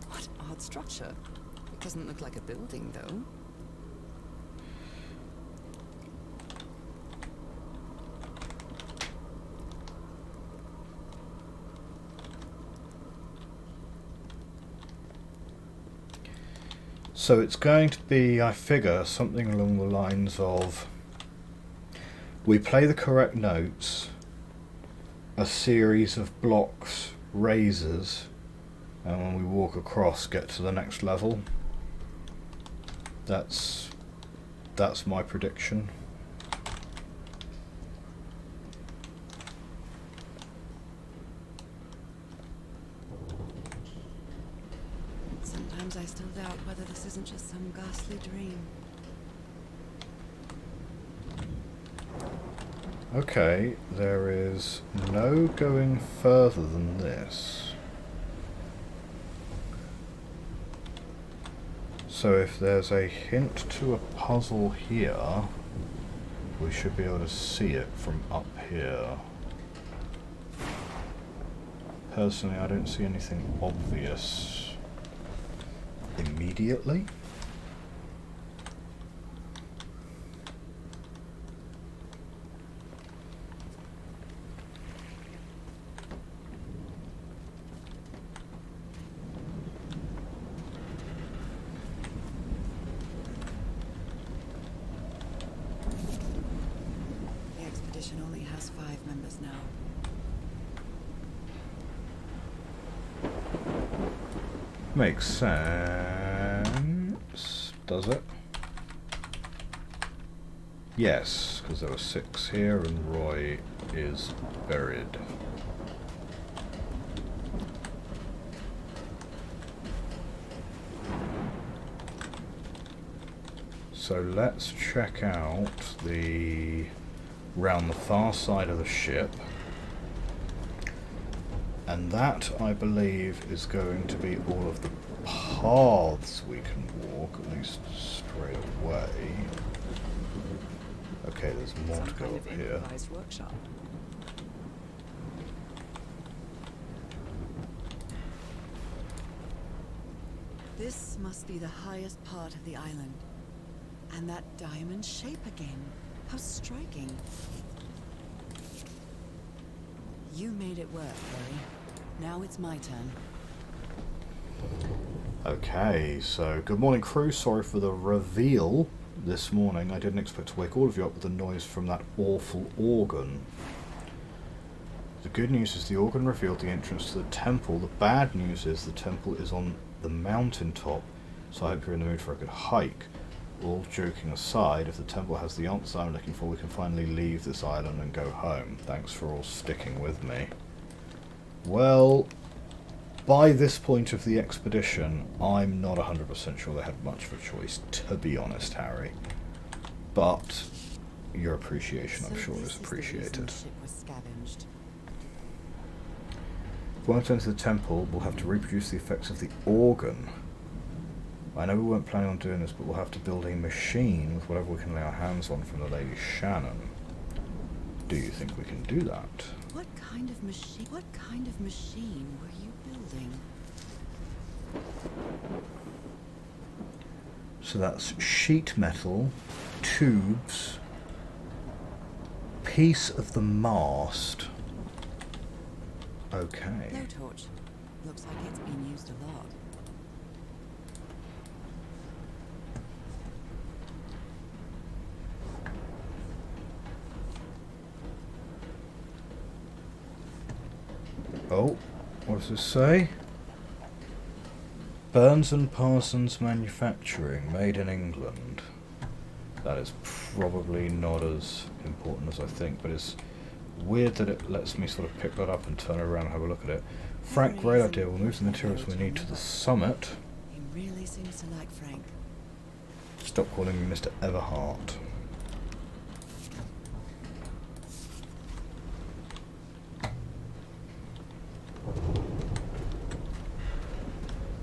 What odd structure. It doesn't look like a building, though. So it's going to be, I figure, something along the lines of we play the correct notes, a series of blocks raises, and when we walk across get to the next level. That's my prediction. Sometimes I still doubt whether this isn't just some ghastly dream. Okay, there is no going further than this. So if there's a hint to a puzzle here, we should be able to see it from up here. Personally, I don't see anything obvious immediately. The expedition only has 5 members now. Makes sense, does it? Yes, because there were 6 here and Roy is buried. So let's check out round the far side of the ship. And that, I believe, is going to be all of the paths we can walk, at least straight away. Okay, there's more Some to go kind up of here. improvised workshop. This must be the highest part of the island. And that diamond shape again. How striking. You made it work, Harry. Now it's my turn. Okay, so good morning, crew. Sorry for the reveal this morning. I didn't expect to wake all of you up with the noise from that awful organ. The good news is the organ revealed the entrance to the temple. The bad news is the temple is on the mountaintop, so I hope you're in the mood for a good hike. All joking aside, if the temple has the answer I'm looking for, we can finally leave this island and go home. Thanks for all sticking with me. Well, by this point of the expedition, I'm not 100% sure they had much of a choice, to be honest, Harry. But your appreciation, I'm sure, is appreciated. The ship was scavenged. If we want to enter the temple, we'll have to reproduce the effects of the organ. I know we weren't planning on doing this, but we'll have to build a machine with whatever we can lay our hands on from the Lady Shannon. Do you think we can do that? What kind of machine were you building? So that's sheet metal, tubes, piece of the mast. Okay. Blowtorch. Looks like it's been used a lot. Oh, what does this say? Burns and Parsons Manufacturing, made in England. That is probably not as important as I think, but it's weird that it lets me sort of pick that up and turn it around and have a look at it. Frank, great idea. We'll move the materials we need to the summit. He really seems to like Frank. Stop calling me Mr. Everhart.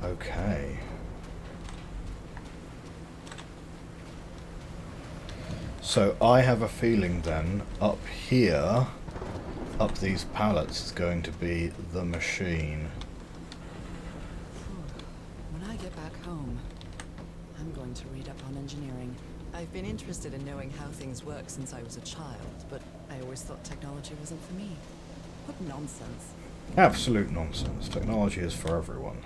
Okay. So I have a feeling then, up here, up these pallets, is going to be the machine. When I get back home, I'm going to read up on engineering. I've been interested in knowing how things work since I was a child, but I always thought technology wasn't for me. What nonsense. Absolute nonsense. Technology is for everyone.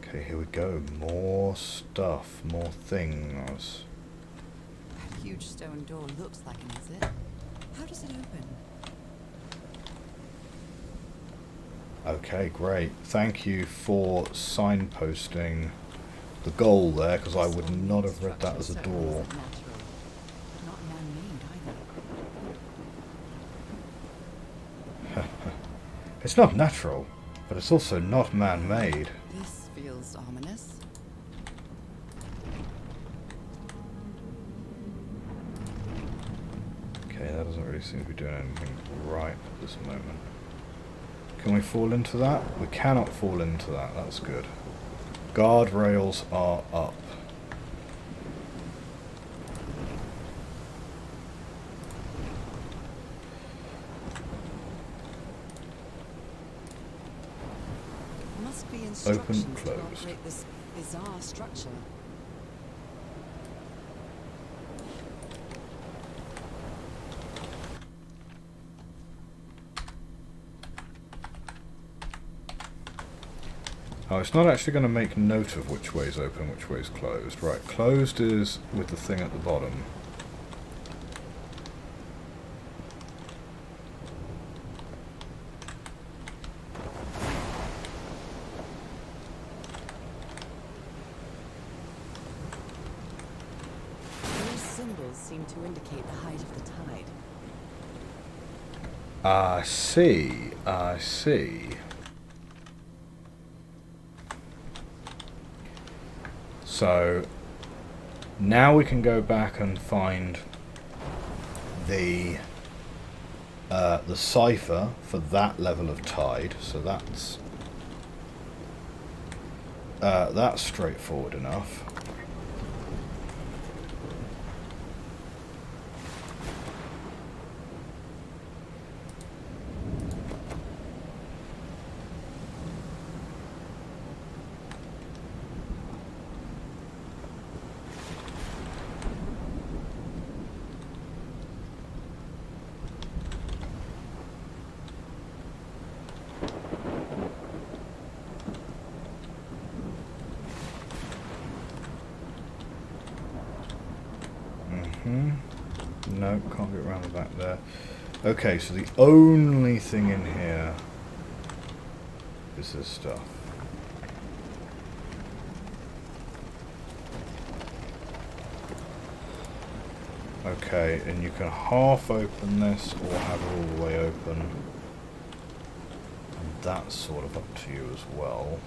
Okay, here we go. More stuff, more things. That huge stone door looks like an exit. How does it open? Okay, great. Thank you for signposting the goal there, because I would not have read that as a door. Not man-made either. It's not natural, but it's also not man-made. This feels ominous. Okay, that doesn't really seem to be doing anything right at this moment. Can we fall into that? We cannot fall into that. That's good. Guardrails are up. Must be instructions to closed. operate this bizarre structure. Oh, it's not actually going to make note of which way's open, which way's closed. Right, closed is with the thing at the bottom. These symbols seem to indicate the height of the tide. I see, I see. So now we can go back and find the cipher for that level of tide. So that's That's straightforward enough. No, can't get around the back there. Okay, so the only thing in here is this stuff. Okay, and you can half open this or have it all the way open. And that's sort of up to you as well.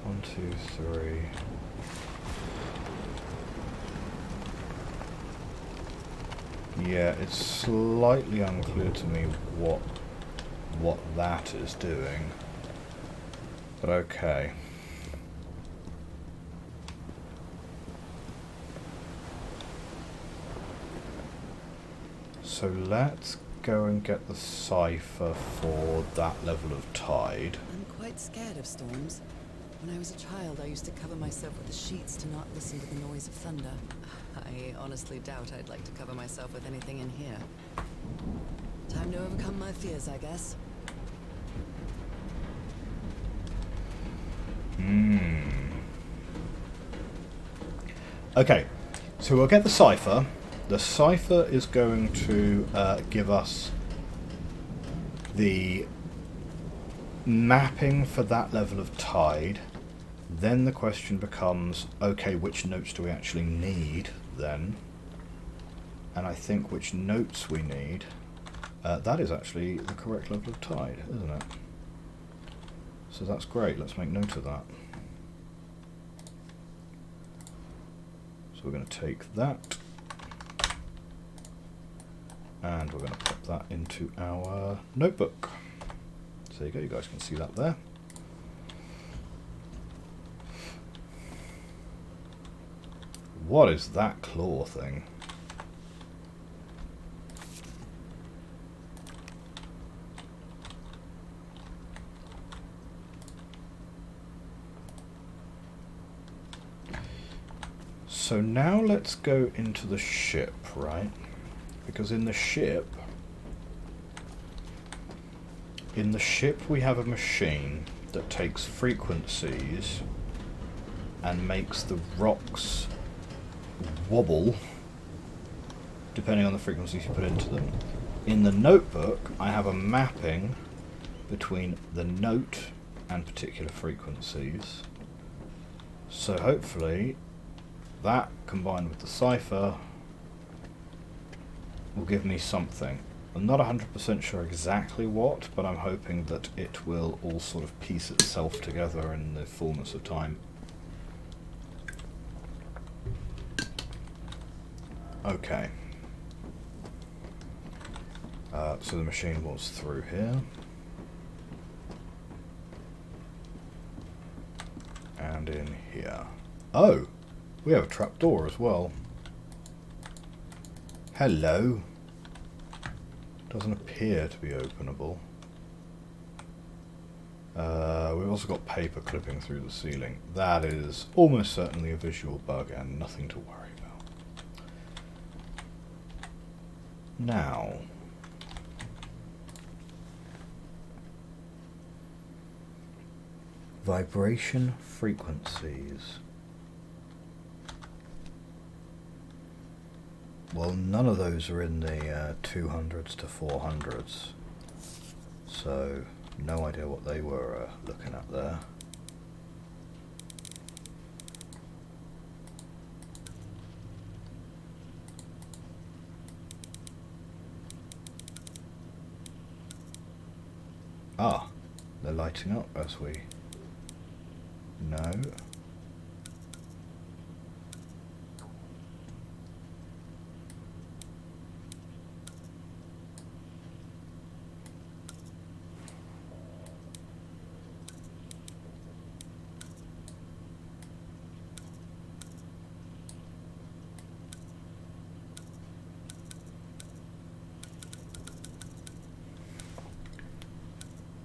One, two, three. Yeah, it's slightly unclear to me what that is doing. But okay. So let's go and get the cipher for that level of tide. I'm quite scared of storms. When I was a child, I used to cover myself with the sheets to not listen to the noise of thunder. I honestly doubt I'd like to cover myself with anything in here. Time to overcome my fears, I guess. Okay, so we'll get the cipher. The cipher is going to give us the mapping for that level of tide. Then the question becomes, okay, which notes do we actually need then? And I think which notes we need, that is actually the correct level of tide, isn't it? So that's great, let's make note of that. So we're going to take that, and we're going to pop that into our notebook. So there you go, you guys can see that there. What is that claw thing? So now let's go into the ship, right? Because in the ship we have a machine that takes frequencies and makes the rocks wobble depending on the frequencies you put into them. In the notebook, I have a mapping between the note and particular frequencies. So hopefully that combined with the cipher will give me something. I'm not 100% sure exactly what, but I'm hoping that it will all sort of piece itself together in the fullness of time. Okay. So the machine was through here. And in here. Oh! We have a trapdoor as well. Hello. Doesn't appear to be openable. We've also got paper clipping through the ceiling. That is almost certainly a visual bug and nothing to worry about. Now, vibration frequencies. Well, none of those are in the 200s to 400s, so no idea what they were looking at there. Ah, they're lighting up as we No.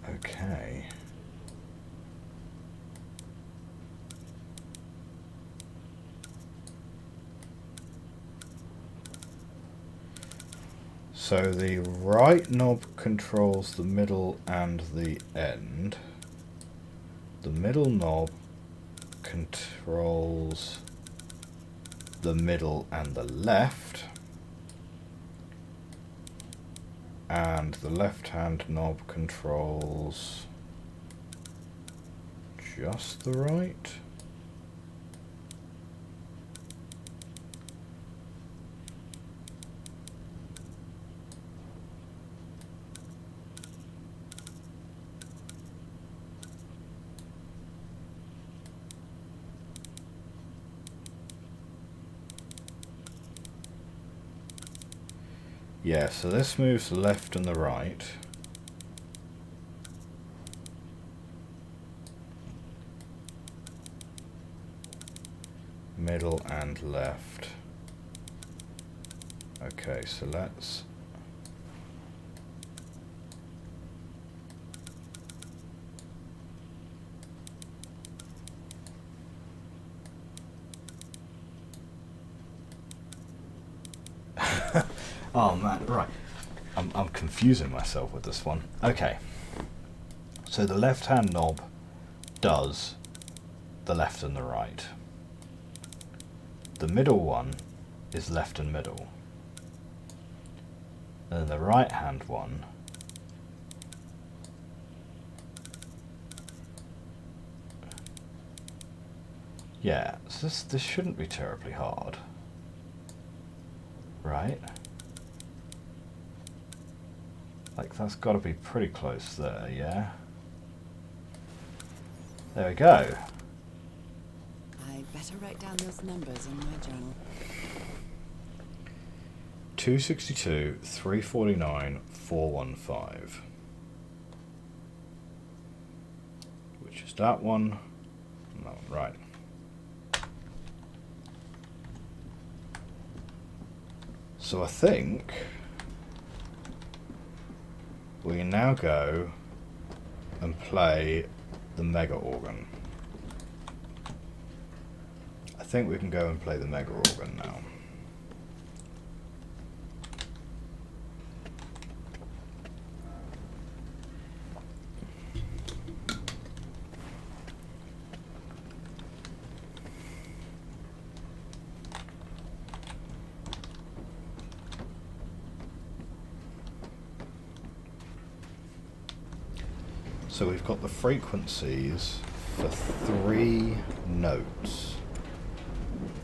Okay. So the right knob controls the middle and the end. The middle knob controls the middle and the left. And the left-hand knob controls just the right. Yeah, so this moves the left and the right. Middle and left. Okay, so let's... Oh man, right. I'm confusing myself with this one. Okay. So the left-hand knob does the left and the right. The middle one is left and middle. And the right-hand one yeah, so this shouldn't be terribly hard. Right? Like, that's got to be pretty close there, yeah? There we go. I'd better write down those numbers in my journal. 262, 349, 415. Which is that one. No, right. So I think we can now go and play the mega organ. I think we can go and play the mega organ now. So we've got the frequencies for 3 notes.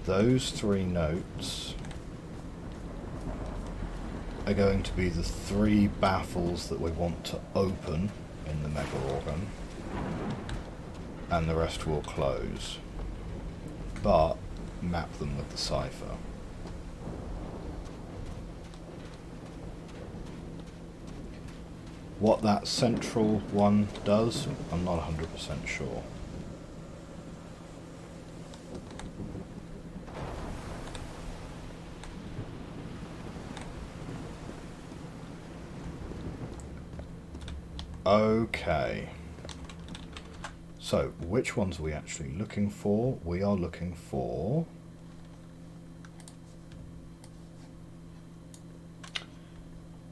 Those 3 notes are going to be the 3 baffles that we want to open in the mega organ, and the rest will close, but map them with the cipher. What that central one does, I'm not 100% sure. Okay. So, which ones are we actually looking for? We are looking for...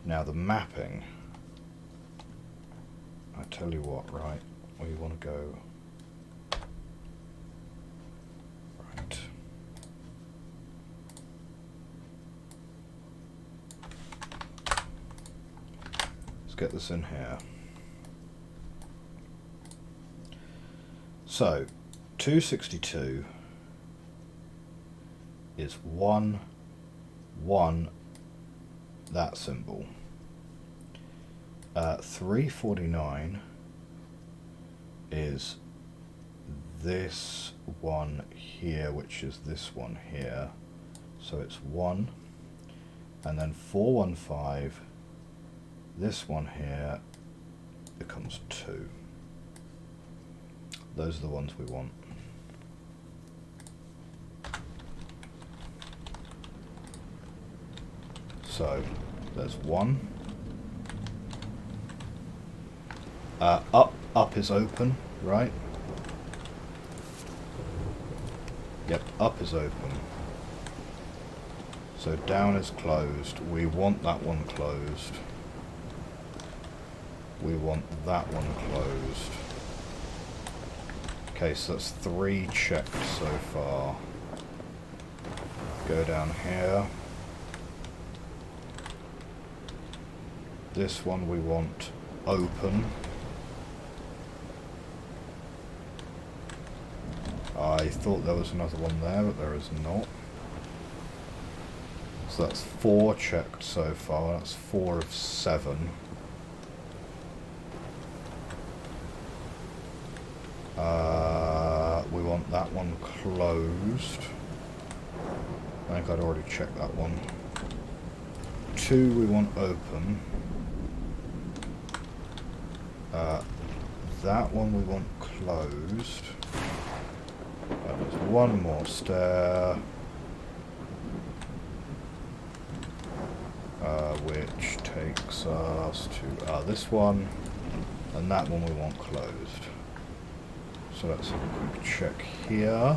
Now the mapping. I tell you what, right, we want to go... Right. Let's get this in here. So, 262 is 1, 1, that symbol. 349 is this one here, which is this one here. So it's 1, and then 415, this one here becomes 2. Those are the ones we want. So there's 1. Up is open, right? Yep, up is open. So down is closed. We want that one closed. We want that one closed. Okay, so that's 3 checked so far. Go down here. This one we want open. I thought there was another one there, but there is not. So that's 4 checked so far. That's 4 of 7. We want that one closed. I think I'd already checked that one. 2 we want open. That one we want closed. There's 1 more stair. Which takes us to this one. And that one we want closed. So let's have a quick check here.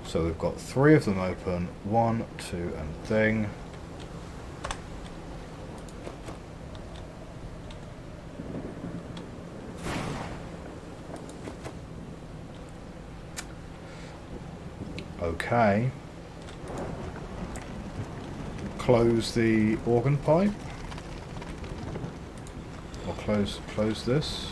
So we've got 3 of them open. 1, 2, and thing. Okay. Close the organ pipe. Or close this.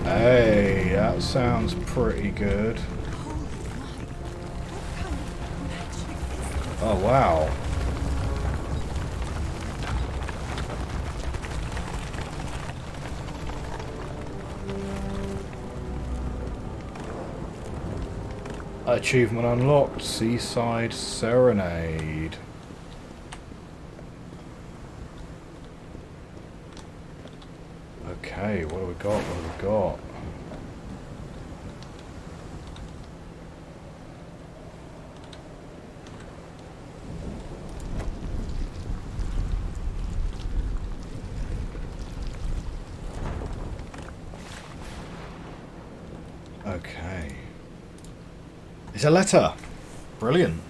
Hey, that sounds pretty good. Oh wow. Achievement unlocked, Seaside Serenade. Okay, what do we got? What do we got? Okay. It's a letter. Brilliant.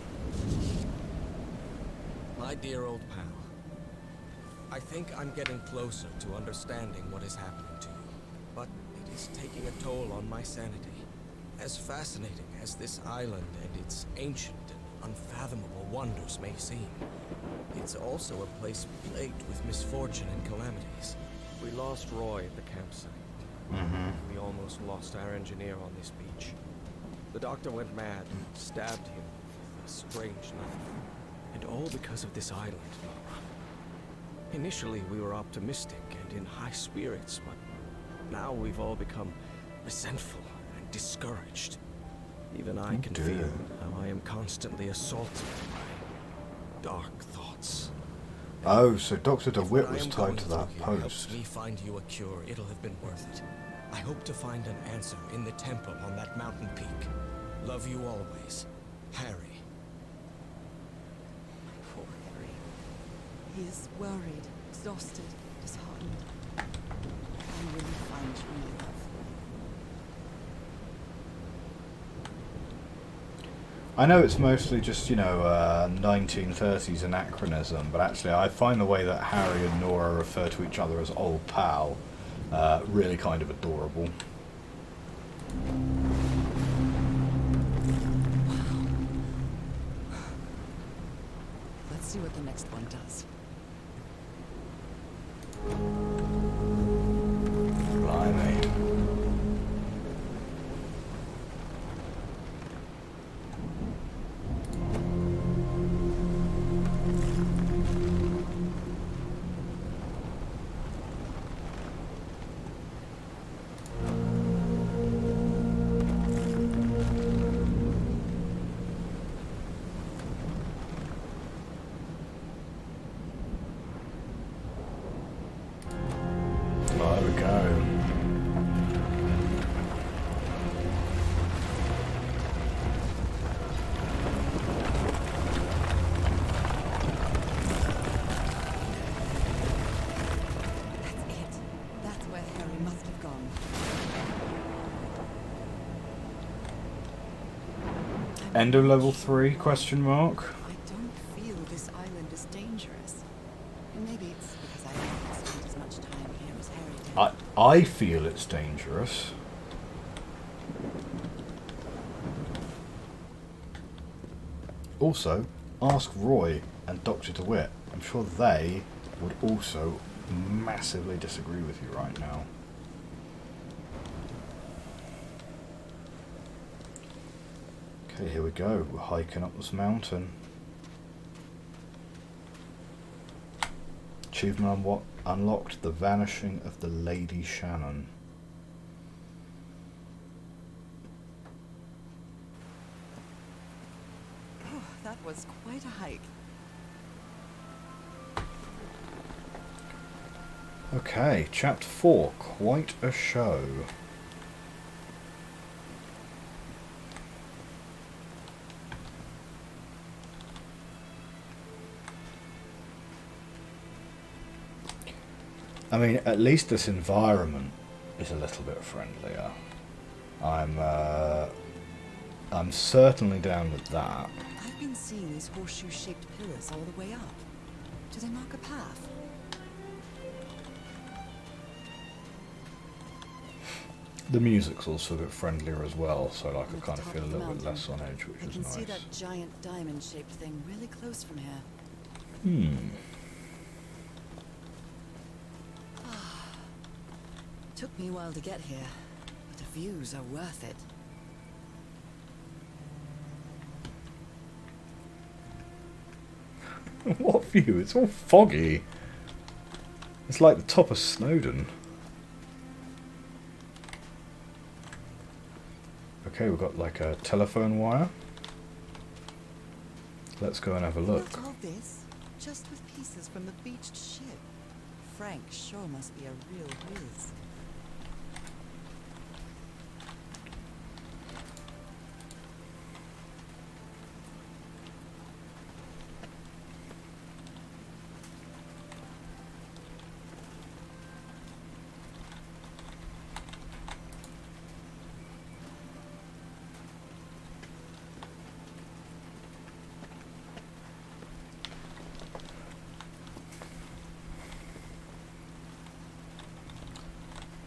My dear old pal, I think I'm getting closer to understanding what is happening to you, but it is taking a toll on my sanity. As fascinating as this island and its ancient and unfathomable wonders may seem, it's also a place plagued with misfortune and calamities. We lost Roy at the campsite. We almost lost our engineer on this beach. The doctor went mad and stabbed him with a strange knife. And all because of this island, Norah. Initially, we were optimistic and in high spirits, but now we've all become resentful and discouraged. Even I can feel how I am constantly assaulted by dark thoughts. Oh, so Dr. DeWitt was tied to that post. Helps me find you a cure, it'll have been worth it. I hope to find an answer in the temple on that mountain peak. Love you always, Harry. Poor Harry. He is worried, exhausted, disheartened. I really find true love. I know it's mostly just, 1930s anachronism, but actually I find the way that Harry and Norah refer to each other as old pal really kind of adorable. Let's see what the next one does. Blimey. go. That's it. That's where Harry must have gone. End of level 3, question mark? I don't feel this island is dangerous. Maybe it's because I haven't spent as much time here as Harry did. I feel it's dangerous. Also, ask Roy and Dr. DeWitt. I'm sure they would also massively disagree with you right now. Okay, here we go. We're hiking up this mountain. Achievement unlocked: the vanishing of the Lady Shannon. Oh, that was quite a hike. Okay, chapter 4, quite a show. I mean, at least this environment is a little bit friendlier. I'm certainly down with that. I've been seeing these horseshoe-shaped pillars all the way up. Do they mark a path? The music's also a bit friendlier as well, so like I kind of feel a little bit less on edge, which I is can nice. see that giant diamond-shaped thing really close from here. Took me a while to get here, but the views are worth it. What view? It's all foggy. It's like the top of Snowdon. Okay, we've got like a telephone wire. Let's go and have a look. Not all this, just with pieces from the beached ship. Frank sure must be a real whiz.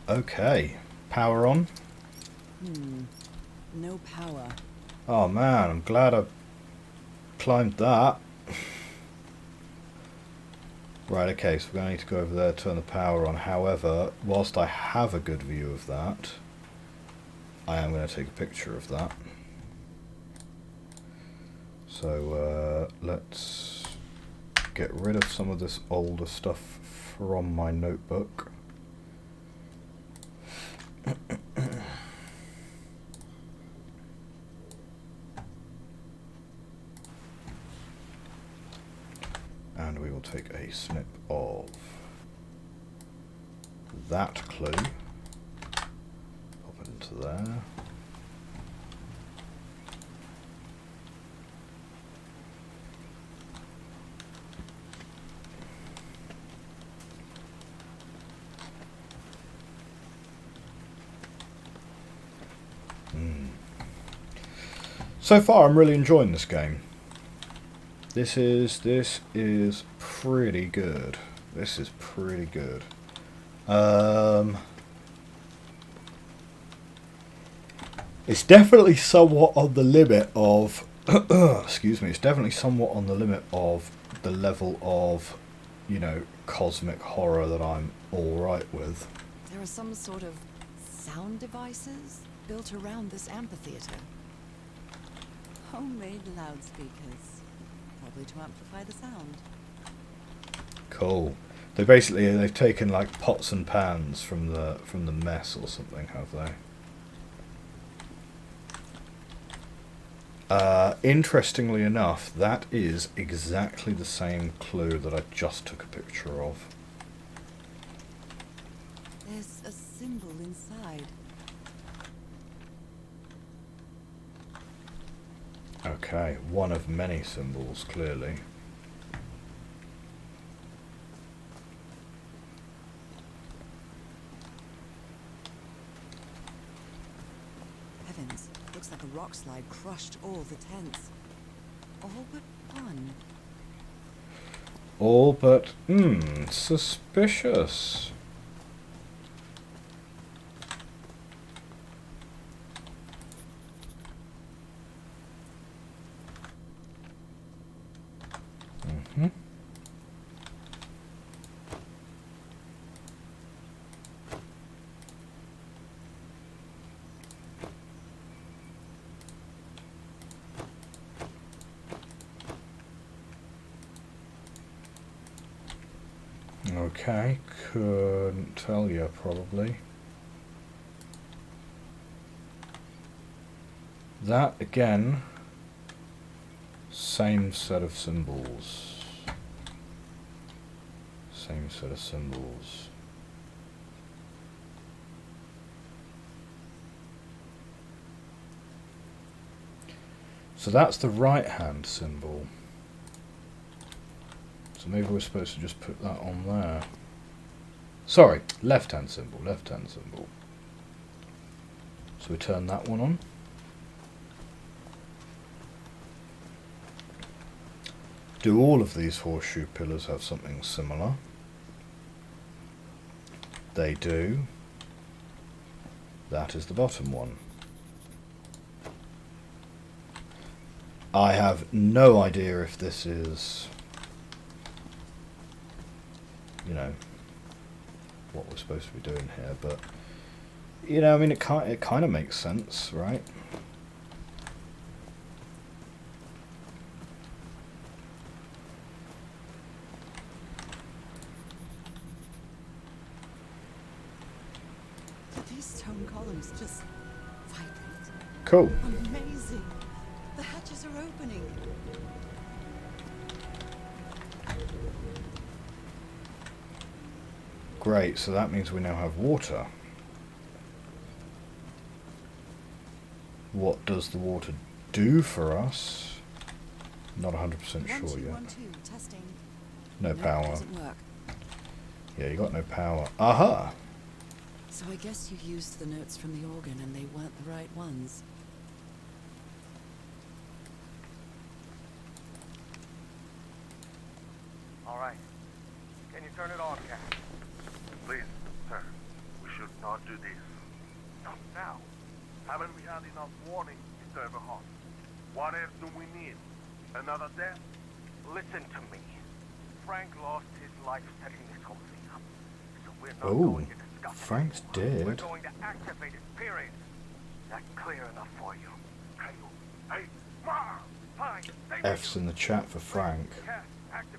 Okay, power on. No power. Oh man, I'm glad I climbed that. Right, okay, so we're going to need to go over there, turn the power on. However, whilst I have a good view of that, I am going to take a picture of that. So let's get rid of some of this older stuff from my notebook. And we will take a snip of that clue, pop it into there. So far I'm really enjoying this game. This is pretty good. This is pretty good. It's definitely somewhat on the limit of excuse me, it's definitely somewhat on the limit of the level of, you know, cosmic horror that I'm alright with. There are some sort of sound devices built around this amphitheater. Homemade loudspeakers. Probably to amplify the sound. Cool. They've taken like pots and pans from the mess or something, have they? Interestingly enough, that is exactly the same clue that I just took a picture of. There's a symbol inside. Okay, one of many symbols, clearly. Heavens, looks like a rock slide crushed all the tents. All but one. All but, suspicious. Okay, couldn't tell you, probably. That, again, same set of symbols. Same set of symbols. So that's the right-hand symbol. So maybe we're supposed to just put that on there. Sorry, left-hand symbol, left-hand symbol. So we turn that one on. Do all of these horseshoe pillars have something similar? They do. That is the bottom one. I have no idea if this is, you know, what we're supposed to be doing here, but, you know, I mean, it kind of makes sense, right? Did these stone columns just vibrate? Cool. Amazing! The hatches are opening. Great, so that means we now have water. What does the water do for us? Not 100% sure yet. 1, 2, testing. No Nope, power. doesn't work. Yeah, you got no power. Aha! So I guess you used the notes from the organ and they weren't the right ones. All right. Can you turn it on, Cap? Please, sir, we should not do this. Not now. Haven't we had enough warning, Mr. Everhart? What else do we need? Another death? Listen to me. Frank lost his life setting this whole thing up. So we're not Oh, going to discuss it Frank's anymore. We're dead. going to activate it, period. That clear enough for you? Hey, hey, Ma! Fine. Stay with F's you. in the chat for Frank. Cast, activate.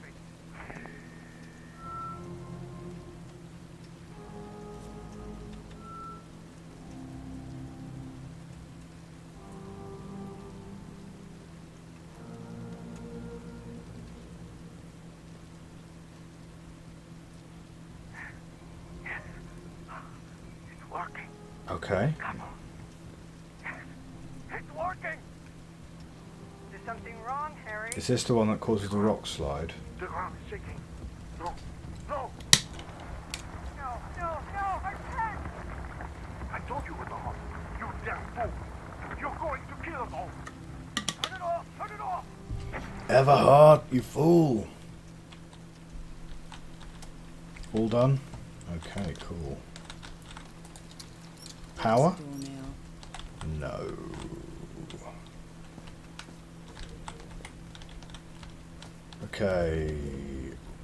It's working. Okay. Come on. Yes, it's working. Is something wrong, Harry? Is this the one that causes the rock slide? The ground is shaking. No, no. No, no, no, I can't! I told you it was a hot. You damn fool. You're going to kill us all. Turn it off. Turn it off. Everhart, you fool! All done? Okay, cool. Power? Doornail. No. Okay.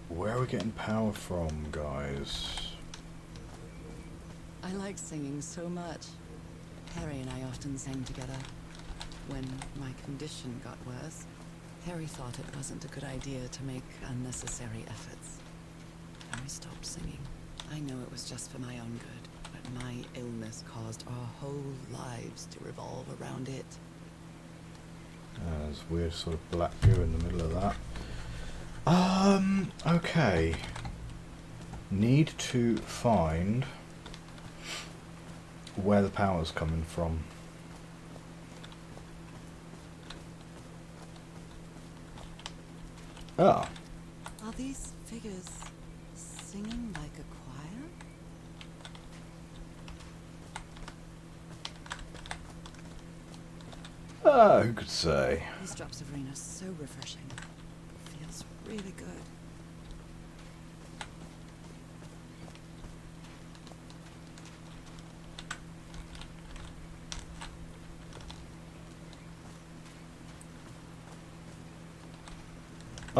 Where are we getting power from, guys? I like singing so much. Harry and I often sang together. When my condition got worse, Harry thought it wasn't a good idea to make unnecessary efforts. Harry stopped singing. I know it was just for my own good, but my illness caused our whole lives to revolve around it. There's weird sort of black goo in the middle of that. Okay. Need to find where the power's coming from. Ah. Are these figures singing like a choir? Ah, who could say? These drops of rain are so refreshing. Feels really good.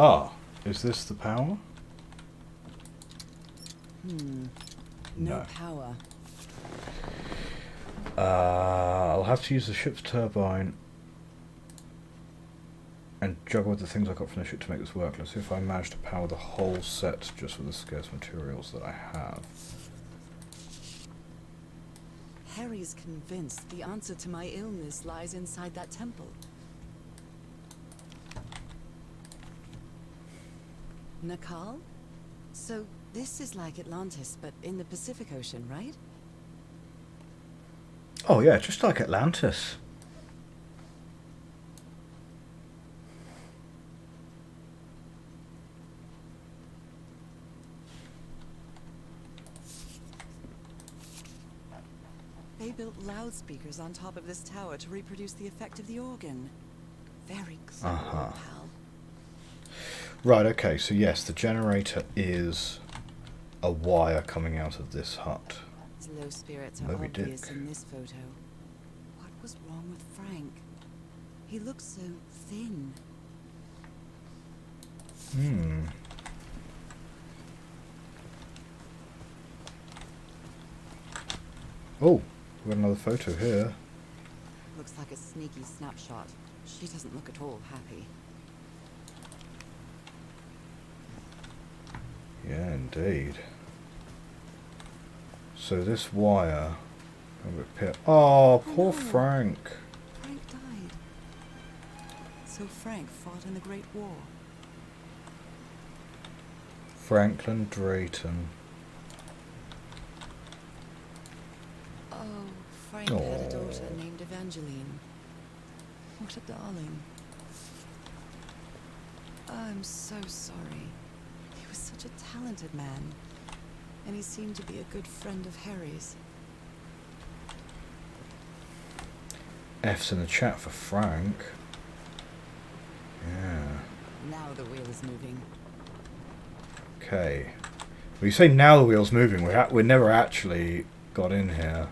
Ah, is this the power? No power. I'll have to use the ship's turbine and juggle with the things I got from the ship to make this work. Let's see if I manage to power the whole set just with the scarce materials that I have. Harry's convinced the answer to my illness lies inside that temple. Nakal? So this is like Atlantis, but in the Pacific Ocean, right? Oh yeah, just like Atlantis. They built loudspeakers on top of this tower to reproduce the effect of the organ. Very clever, pal. Right, okay, so yes, the generator is a wire coming out of this hut. His low spirits are Moby obvious Dick. in this photo. What was wrong with Frank? He looks so thin. Oh, we've got another photo here. Looks like a sneaky snapshot. She doesn't look at all happy. Yeah, indeed. So this wire... Oh, poor Frank. Frank died. So Frank fought in the Great War. Franklin Drayton. Oh, Frank had a daughter named Evangeline. What a darling. I'm so sorry. He was such a talented man. And he seemed to be a good friend of Harry's. F's in the chat for Frank. Yeah. Now the wheel is moving. Okay. Well, you say now the wheel's moving. We never actually got in here.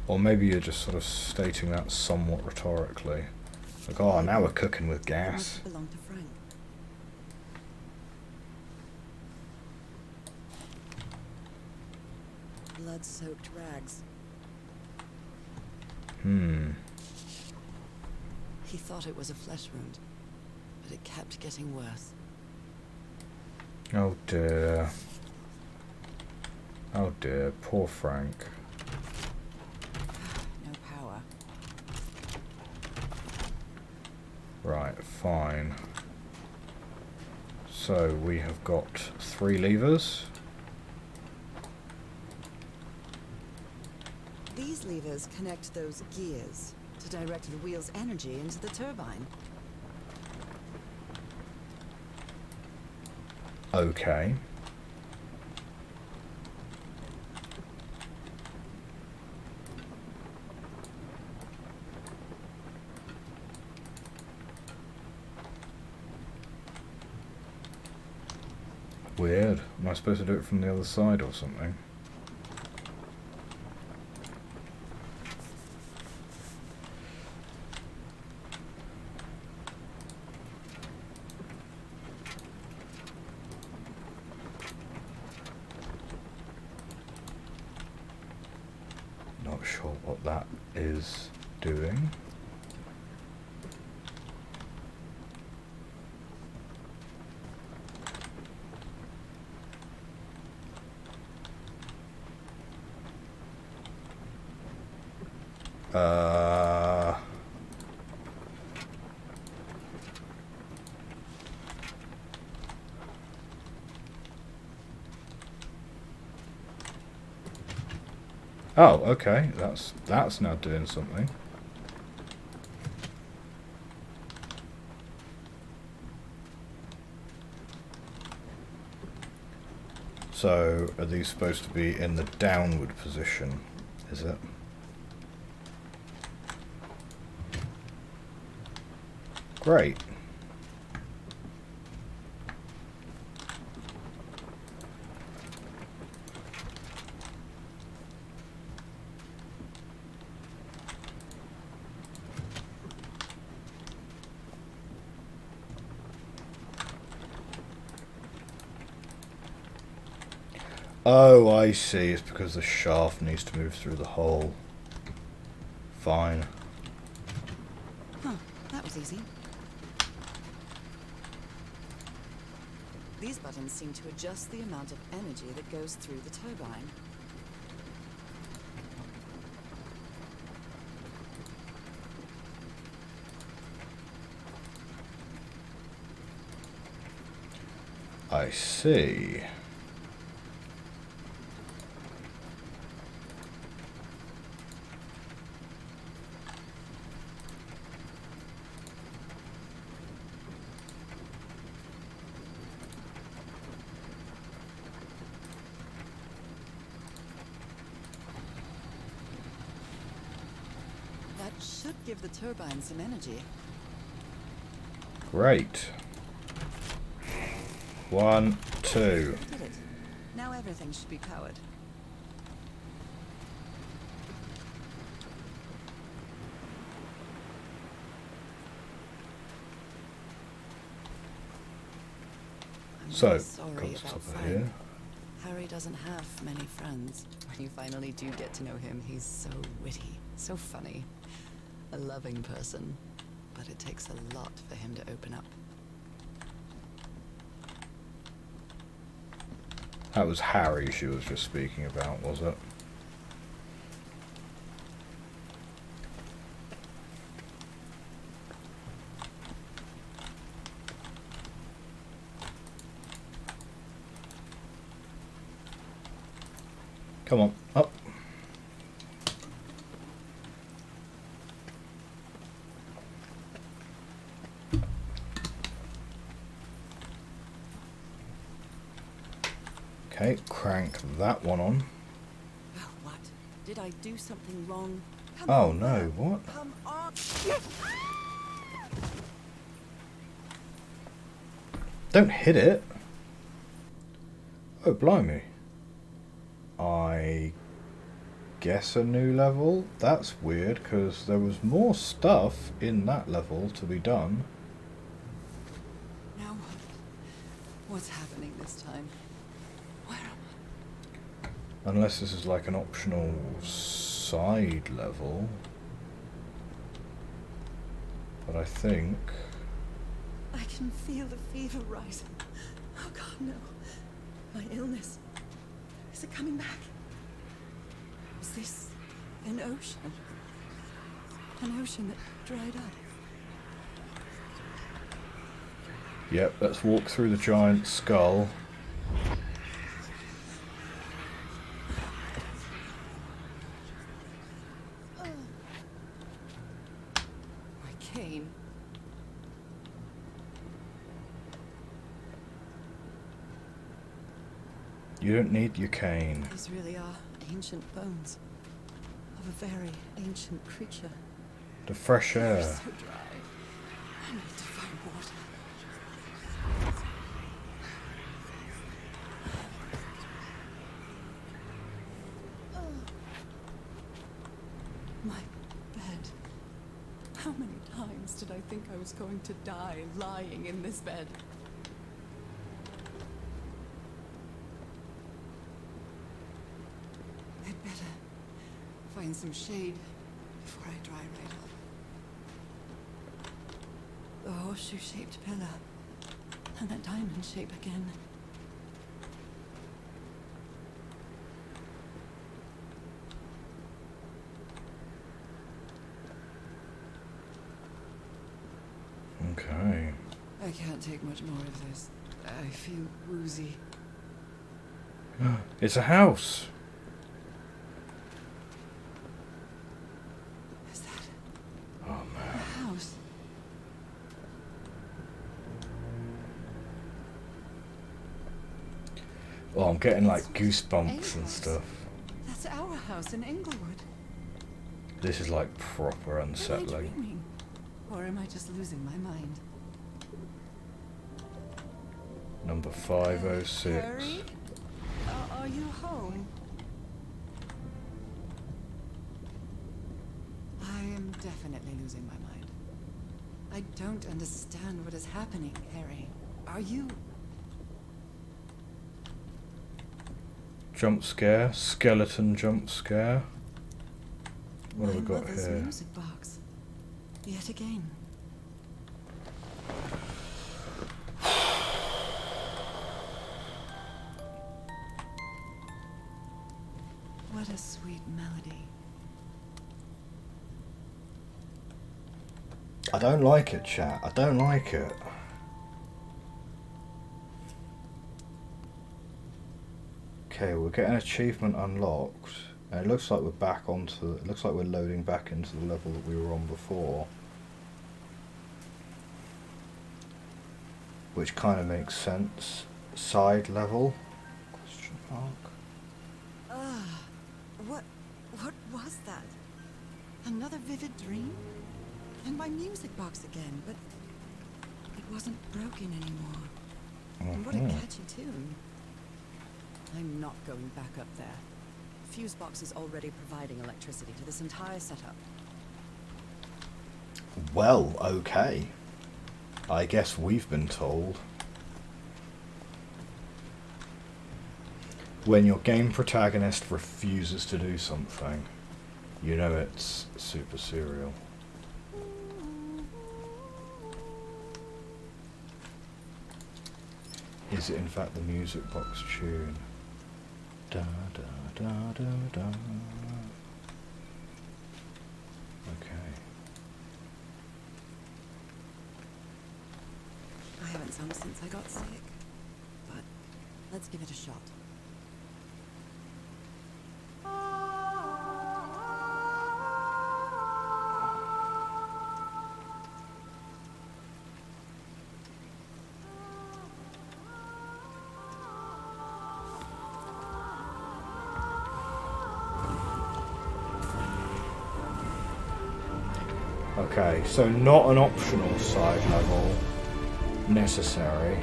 Or maybe you're just sort of stating that somewhat rhetorically. Like, oh, now we're cooking with It gas. must have belonged to Frank. Blood-soaked rags. He thought it was a flesh wound, but it kept getting worse. Oh dear. Oh dear, poor Frank. No power. Right, fine. So we have got 3 levers. These levers connect those gears to direct the wheel's energy into the turbine. Okay. Weird. Am I supposed to do it from the other side or something? Not sure what that is doing. Oh, okay. That's now doing something. So, are these supposed to be in the downward position? Is it? Great. Oh, I see. It's because the shaft needs to move through the hole. Fine. Huh, that was easy. These buttons seem to adjust the amount of energy that goes through the turbine. I see. That should give the turbine some energy. Great. 1, 2. Did it. Now everything should be powered. I'm So, really sorry got about stuff over Frank. here. Harry doesn't have many friends. When you finally do get to know him, he's so witty, so funny. A loving person. But it takes a lot for him to open up. That was Harry she was just speaking about, was it? Come on, up. Okay, crank that one on. Oh, what? Did I do something wrong? Come Oh on, no, Norah. what? Come on. Don't hit it. Oh, blimey. I guess a new level? That's weird, because there was more stuff in that level to be done. Now what? What's happening this time? Where am I? Unless this is like an optional side level. But I think... I can feel the fever rising. Oh God, no. My illness. Is it coming back? Is this an ocean? An ocean that dried up? Yep, let's walk through the giant skull. My cane. You don't need your cane. These really are ancient bones of a very ancient creature. The fresh They're air. so dry. I need to find water. My bed. How many times did I think I was going to die lying in this bed? I'd better find some shade before I dry right up. The horseshoe-shaped pillar. And that diamond shape again. Okay. I can't take much more of this. I feel woozy. It's a house. Oh, I'm getting like It's goosebumps and Ava's. stuff. That's our house in Inglewood. This is like proper Am I unsettling. dreaming? Or am I just losing my mind? Number 506. Harry? Are you home? I am definitely losing my mind. I don't understand what is happening, Harry. Are you... Jump scare, skeleton jump scare. What have we got mother's here? music box. Yet again. What a sweet melody. I don't like it, chat. I don't like it. Okay, we're getting achievement unlocked. And it looks like we're back onto... It looks like we're loading back into the level that we were on before. Which kind of makes sense. Side level? Question mark. What was that? Another vivid dream? And my music box again, but it wasn't broken anymore. And what a catchy tune. I'm not going back up there. Fuse box is already providing electricity to this entire setup. Well, okay. I guess we've been told. When your game protagonist refuses to do something, you know it's super serial. Is it in fact the music box tune? Da da da da da. Okay. I haven't sung since I got sick, but let's give it a shot. Okay, so not an optional side level necessary.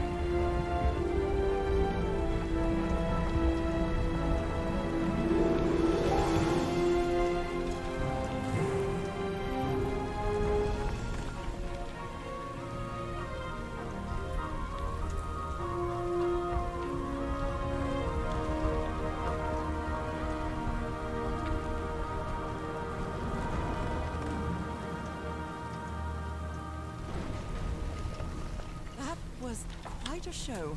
Was quite a show.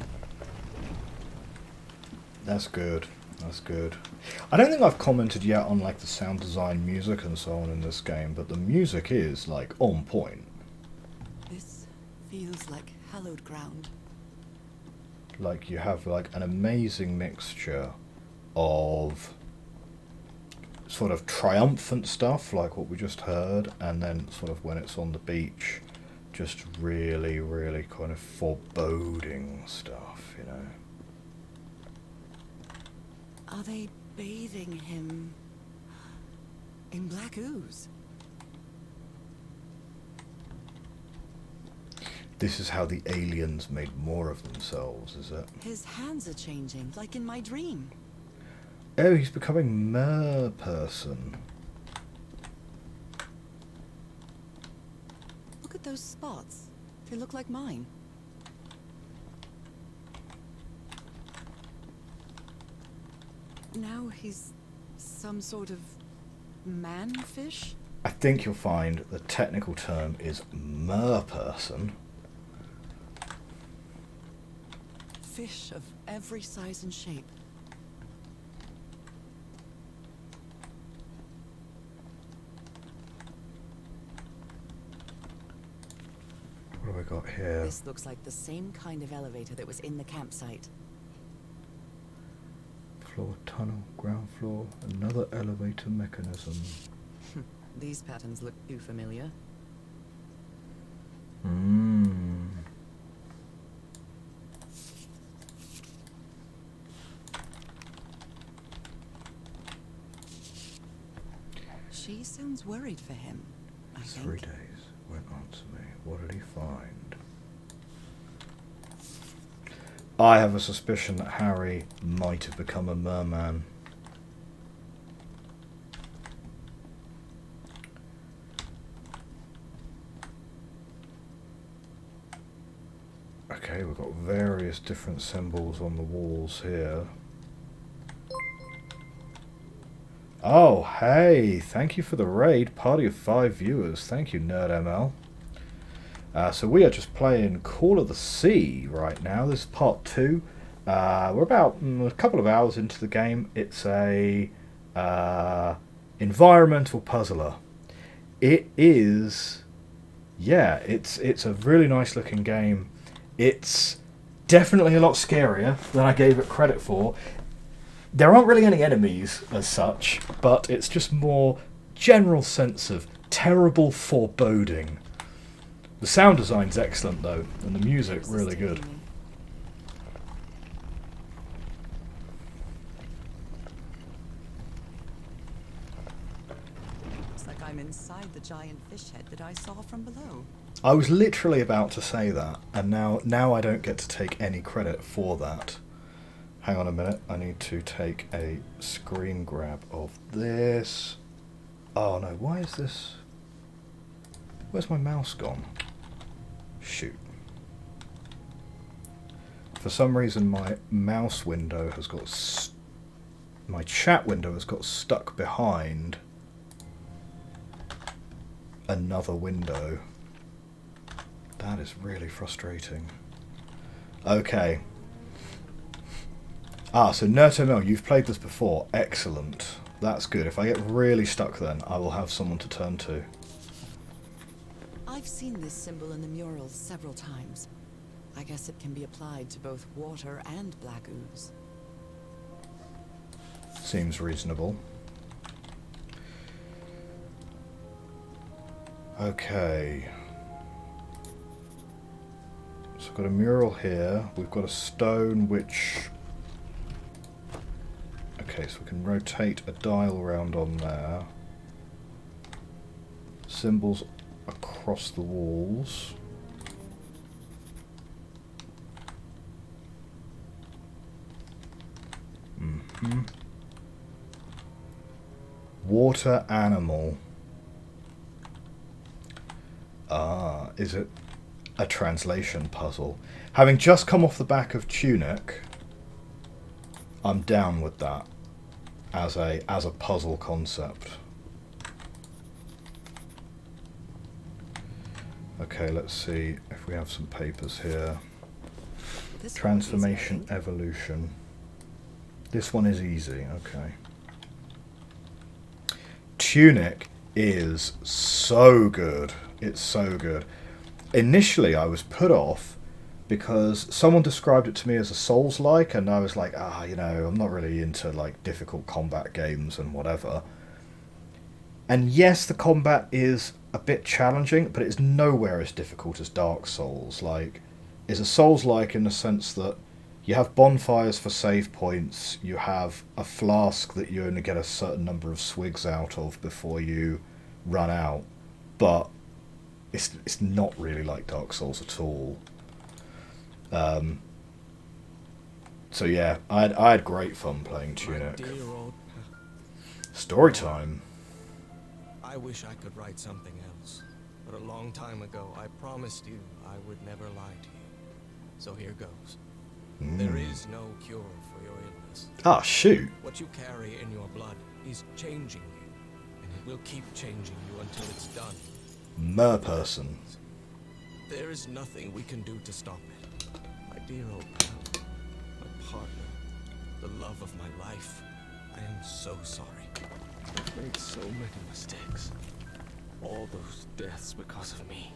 That's good. That's good. I don't think I've commented yet on like the sound design, music and so on in this game, but the music is like on point. This feels like hallowed ground. Like you have like an amazing mixture of sort of triumphant stuff like what we just heard, and then sort of when it's on the beach, just really, really kind of foreboding stuff, you know. Are they bathing him in black ooze? This is how the aliens made more of themselves, is it? His hands are changing, like in my dream. Oh, he's becoming mer person. Look at those spots. They look like mine. Now he's some sort of man-fish? I think you'll find the technical term is mer person. Fish of every size and shape. What have we got here? This looks like the same kind of elevator that was in the campsite. Floor tunnel, ground floor, another elevator mechanism. These patterns look too familiar. She sounds worried for him, I think. 3 days won't answer me. What did he find? I have a suspicion that Harry might have become a merman. Okay, we've got various different symbols on the walls here. Oh, hey! Thank you for the raid. Party of 5 viewers. Thank you, NerdML. So we are just playing Call of the Sea right now. This is part 2. We're about a couple of hours into the game. It's a environmental puzzler. It is, yeah, it's a really nice looking game. It's definitely a lot scarier than I gave it credit for. There aren't really any enemies as such, but it's just more general sense of terrible foreboding. The sound design's excellent though, and the music really good. Looks like I'm inside the giant fish head that I saw from below. I was literally about to say that, and now I don't get to take any credit for that. Hang on a minute, I need to take a screen grab of this. Oh no, why is this... Where's my mouse gone? Shoot. For some reason my mouse window has got... my chat window has got stuck behind another window. That is really frustrating. Okay. Ah, so NerdML, you've played this before. Excellent. That's good. If I get really stuck then, I will have someone to turn to. I've seen this symbol in the murals several times. I guess it can be applied to both water and black ooze. Seems reasonable. Okay. So we've got a mural here. We've got a stone which... Okay, so we can rotate a dial around on there. Symbols across the walls. Water animal. Ah, is it a translation puzzle? Having just come off the back of Tunic, I'm down with that as a puzzle concept. Okay, let's see if we have some papers here. Transformation, evolution. This one is easy, okay. Tunic is so good. It's so good. Initially, I was put off because someone described it to me as a Souls-like, and I was like, you know, I'm not really into like difficult combat games and whatever. And yes, the combat is a bit challenging, but it's nowhere as difficult as Dark Souls. Like, it's a Souls-like in the sense that you have bonfires for save points, you have a flask that you only get a certain number of swigs out of before you run out, but it's not really like Dark Souls at all. So yeah, I had great fun playing Tunic. Story time. I wish I could write something else, but a long time ago I promised you I would never lie to you. So here goes. There is no cure for your illness. Ah, shoot. What you carry in your blood is changing you, and it will keep changing you until it's done. Merperson. There is nothing we can do to stop it. My dear old pal, my partner, the love of my life, I am so sorry. I've made so many mistakes. All those deaths because of me.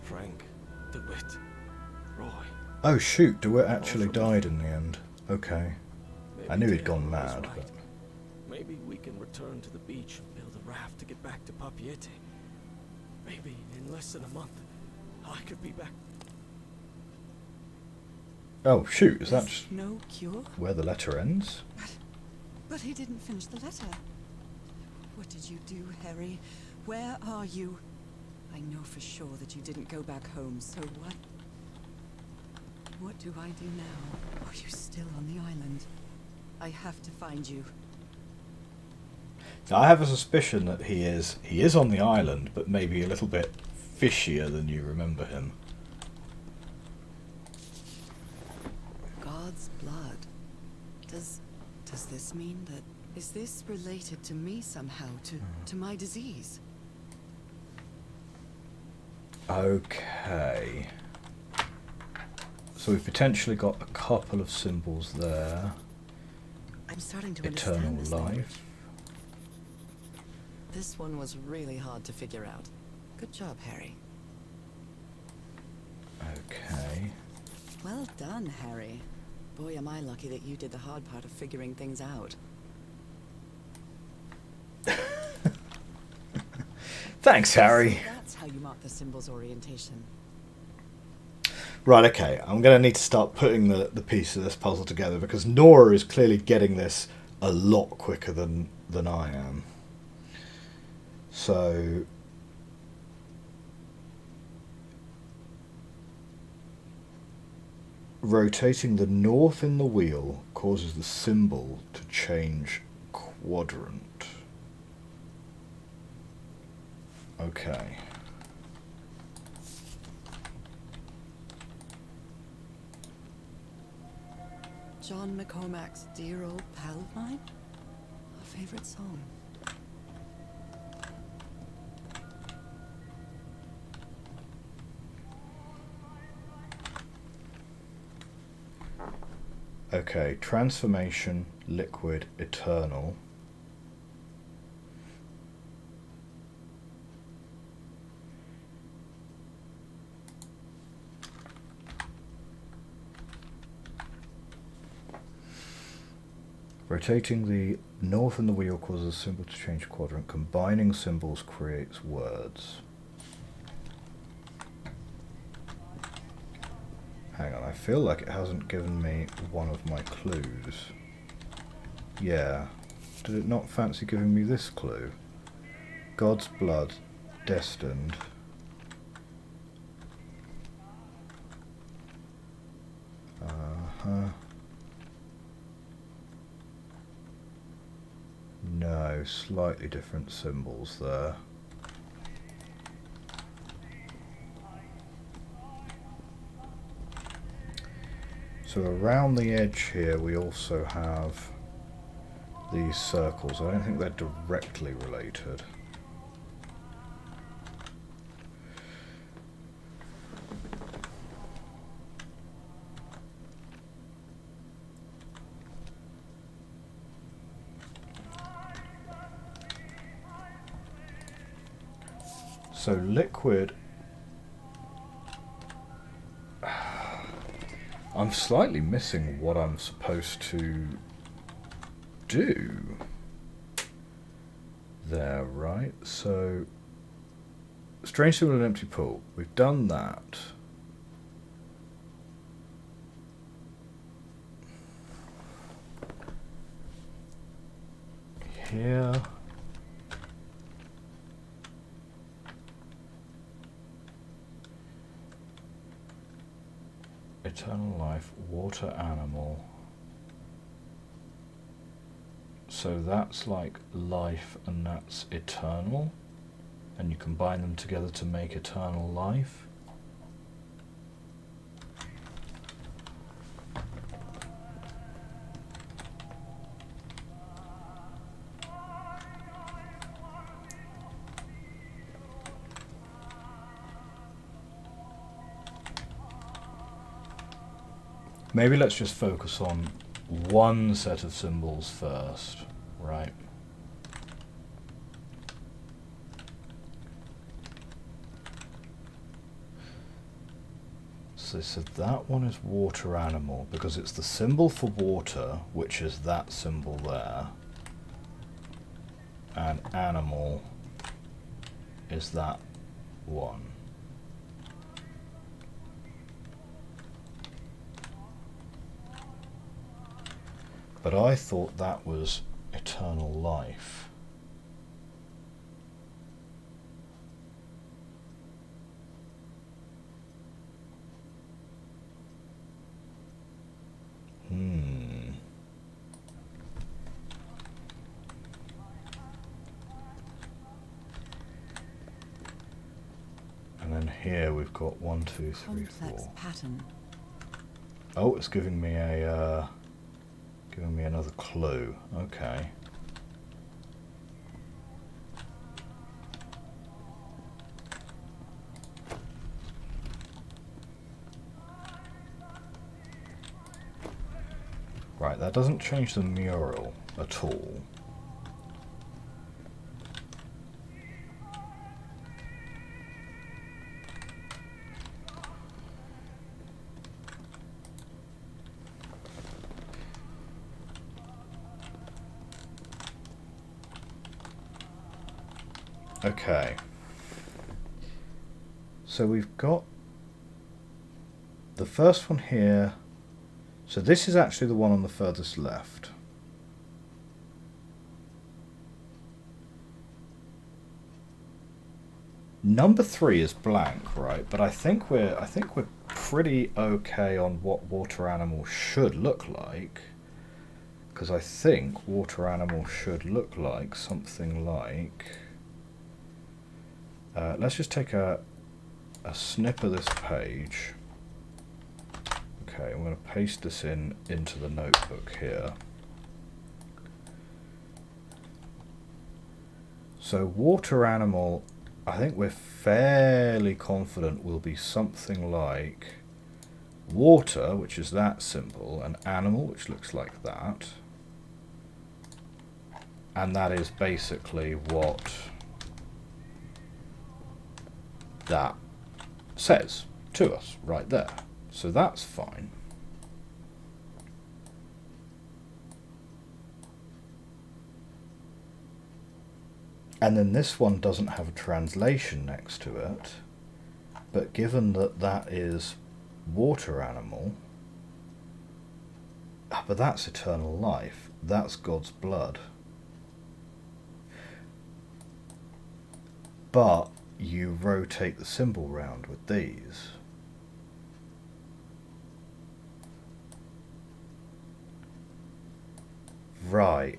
Frank, DeWitt, Roy. Oh shoot, DeWitt actually died in the end. Okay. Maybe I knew he'd Dale gone was mad, right. but... Maybe we can return to the beach and build a raft to get back to Papiete. Maybe in less than a month, I could be back. Oh shoot, is that just no cure? where the letter ends? But he didn't finish the letter. What did you do, Harry? Where are you? I know for sure that you didn't go back home, so what? What do I do now? Are you still on the island? I have to find you. Now, I have a suspicion that he is on the island, but maybe a little bit fishier than you remember him. God's blood. Does this mean that... Is this related to me somehow, to my disease? Okay. So we've potentially got a couple of symbols there. I'm starting to Eternal understand this language. life. This one was really hard to figure out. Good job, Harry. Okay. Well done, Harry. Boy, am I lucky that you did the hard part of figuring things out. Thanks, Harry. So that's how you mark the symbol's orientation. Right, okay. I'm going to need to start putting the piece of this puzzle together because Norah is clearly getting this a lot quicker than I am. So... rotating the north in the wheel causes the symbol to change quadrant. Okay. John McCormack's Dear Old Pal of Mine? A favorite song. Okay, transformation, liquid, eternal. Rotating the north in the wheel causes a symbol to change quadrant. Combining symbols creates words. Hang on, I feel like it hasn't given me one of my clues. Yeah. Did it not fancy giving me this clue? God's blood, destined. Uh-huh. No, slightly different symbols there. So around the edge here we also have these circles. I don't think they're directly related. So liquid... I'm slightly missing what I'm supposed to do there, right? So, strange symbol and empty pool. We've done that. Here. Eternal life, water animal. So that's like life and that's eternal. And you combine them together to make eternal life. Maybe let's just focus on one set of symbols first, right? So that one is water animal because it's the symbol for water, which is that symbol there, and animal is that one. But I thought that was eternal life. here we've got 1, 2, 3, Complex 4. pattern. Oh, it's giving me a another clue. Okay. Right, that doesn't change the mural at all. Okay. So we've got the first one here. So this is actually the one on the furthest left. Number 3 is blank, right? But I think we're pretty okay on what water animal should look like. Because I think water animal should look like something like... let's just take a snip of this page. Okay, I'm going to paste this into the notebook here. So water animal, I think we're fairly confident will be something like water, which is that symbol, and animal, which looks like that. And that is basically what that says to us right there. So that's fine. And then this one doesn't have a translation next to it, but given that that is water animal, but that's eternal life, that's God's blood. But you rotate the symbol round with these. Right.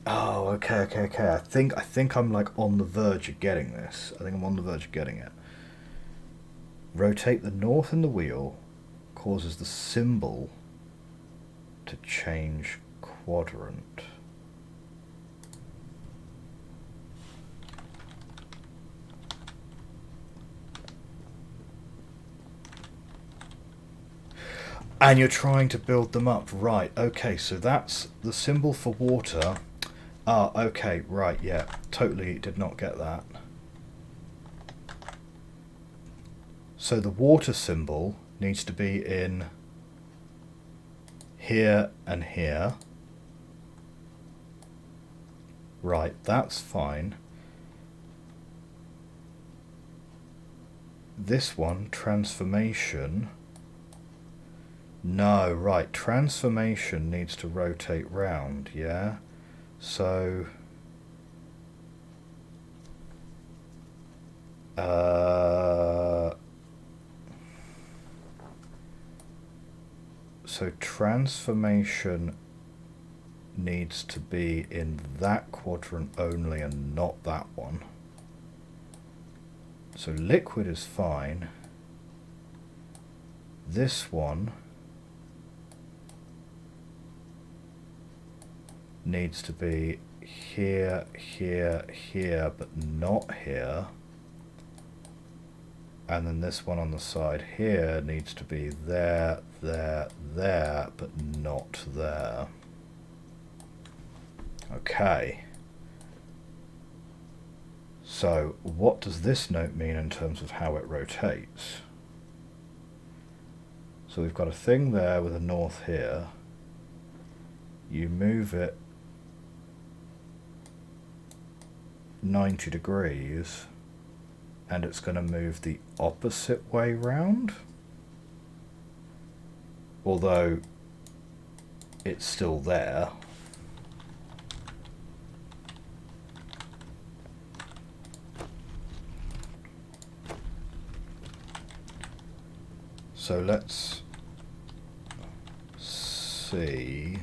Oh, okay. I think I'm like on the verge of getting this. I think I'm on the verge of getting it. Rotate the north in the wheel causes the symbol to change quadrant. And you're trying to build them up, right? Okay, so that's the symbol for water. Ah, okay, right, yeah, totally did not get that. So the water symbol needs to be in here and here. Right, that's fine. This one, transformation. No, right, transformation needs to rotate round, yeah? So... so transformation needs to be in that quadrant only and not that one. So liquid is fine. This one needs to be here, here, here, but not here. And then this one on the side here needs to be there, there, there, but not there. Okay. So what does this note mean in terms of how it rotates? So we've got a thing there with a north here. You move it 90 degrees and it's going to move the opposite way round, although it's still there. So let's see.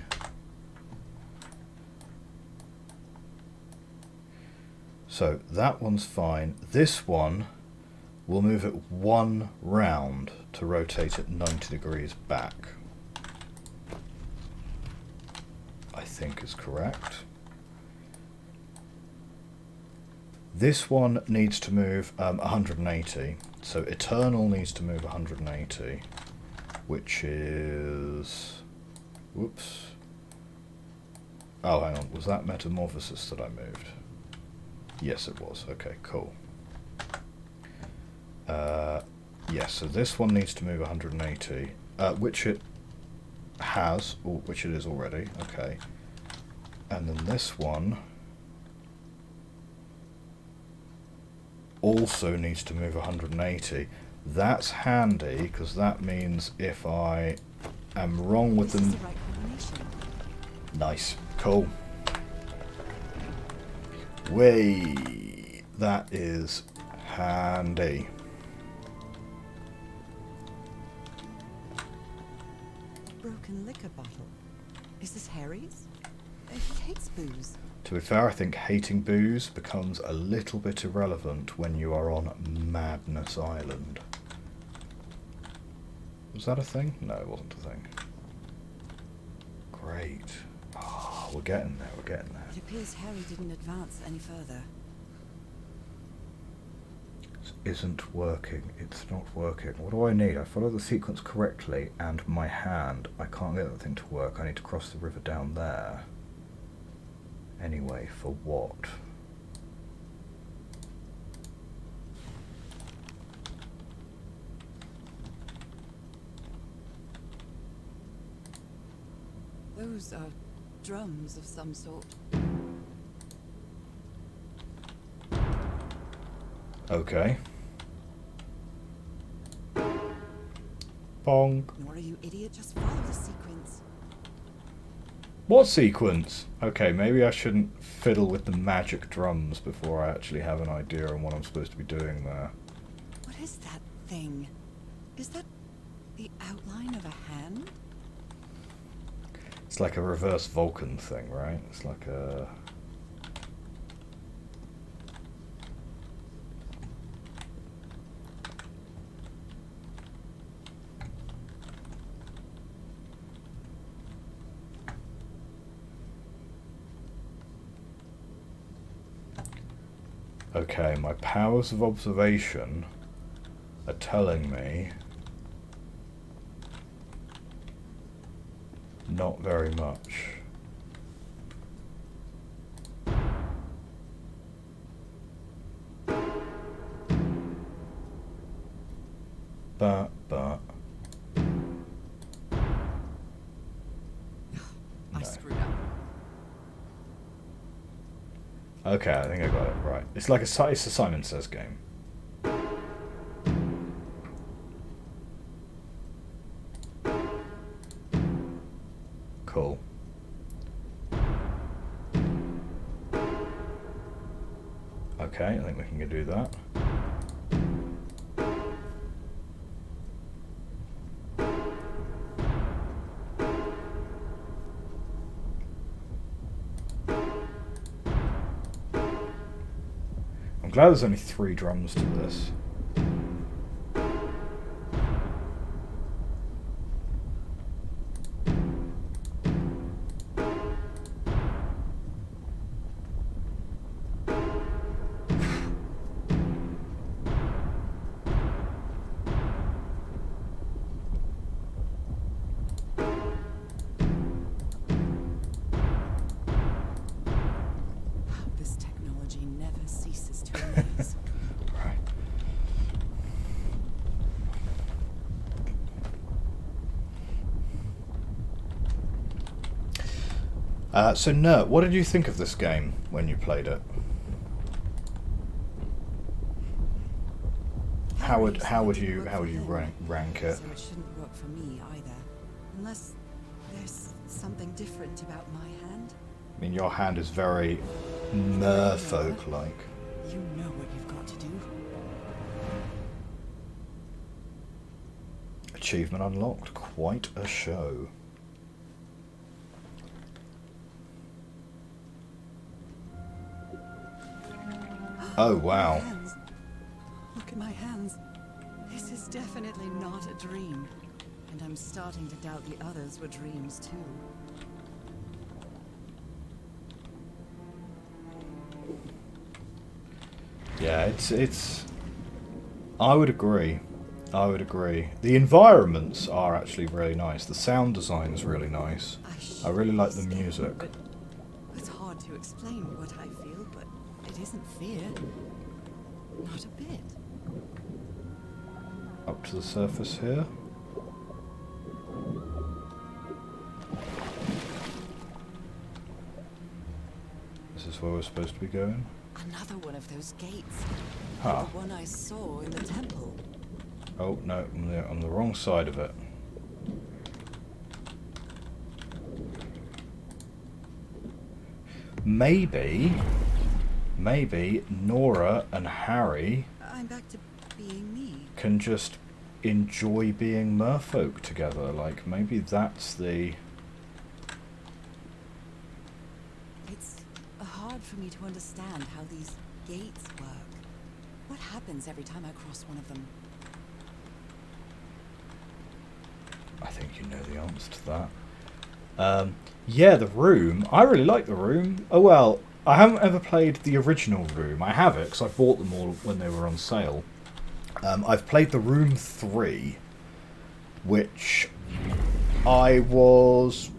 So that one's fine. This one we'll move it 1 round to rotate it 90 degrees back. I think is correct. This one needs to move 180, so Eternal needs to move 180, which is... whoops. Oh, hang on, was that Metamorphosis that I moved? Yes, it was. Okay, cool. Yes, so this one needs to move 180, which it has, or which it is already. Okay. And then this one also needs to move 180. That's handy, because that means if I am wrong with them... Right combination. Nice. Cool. Way. That is handy. Broken liquor bottle. Is this Harry's? He hates booze. To be fair, I think hating booze becomes a little bit irrelevant when you are on Madness Island. Was that a thing? No, it wasn't a thing. Great. Oh, we're getting there, we're getting there. It appears Harry didn't advance any further. This isn't working. It's not working. What do I need? I follow the sequence correctly and my hand. I can't get that thing to work. I need to cross the river down there. Anyway, for what? Those are drums of some sort. Okay. Bong. Norah, you idiot, just follow the sequence. What sequence? Okay, maybe I shouldn't fiddle with the magic drums before I actually have an idea on what I'm supposed to be doing there. What is that thing? Is that the outline of a hand? It's like a reverse Vulcan thing, right? It's like a... Okay, my powers of observation are telling me not very much. But... I screwed up. Okay, I think I got it right. It's like it's a Simon Says game. Cool. Okay, I think we can do that. I'm glad there's only 3 drums to this. This technology never ceases to amaze. Right. So Nert, what did you think of this game when you played it? How would you rank it? So it shouldn't work for me either, unless there's something different about my hand. I mean, your hand is very merfolk-like. You know what you've got to do. Achievement unlocked. Quite a show. Oh, wow. My hands. Look at my hands. definitely not a dream. And I'm starting to doubt the others were dreams too. Yeah, it's. I would agree. I would agree. The environments are actually really nice. The sound design is really nice. I really like the music. But it's hard to explain what I feel, but it isn't fear. Not a bit. Up to the surface here. This is where we're supposed to be going. Another one of those gates. Huh. The one I saw in the temple. Oh, no, I'm on the wrong side of it. Maybe Norah and Harry I'm back to being me. can just enjoy being merfolk together. Like, maybe that's the... It's hard for me to understand how these gates work. What happens every time I cross one of them? I think you know the answer to that. Yeah, the room. I really like the room. Oh, well, I haven't ever played the original room. I have it because I bought them all when they were on sale. I've played the Room 3, which I was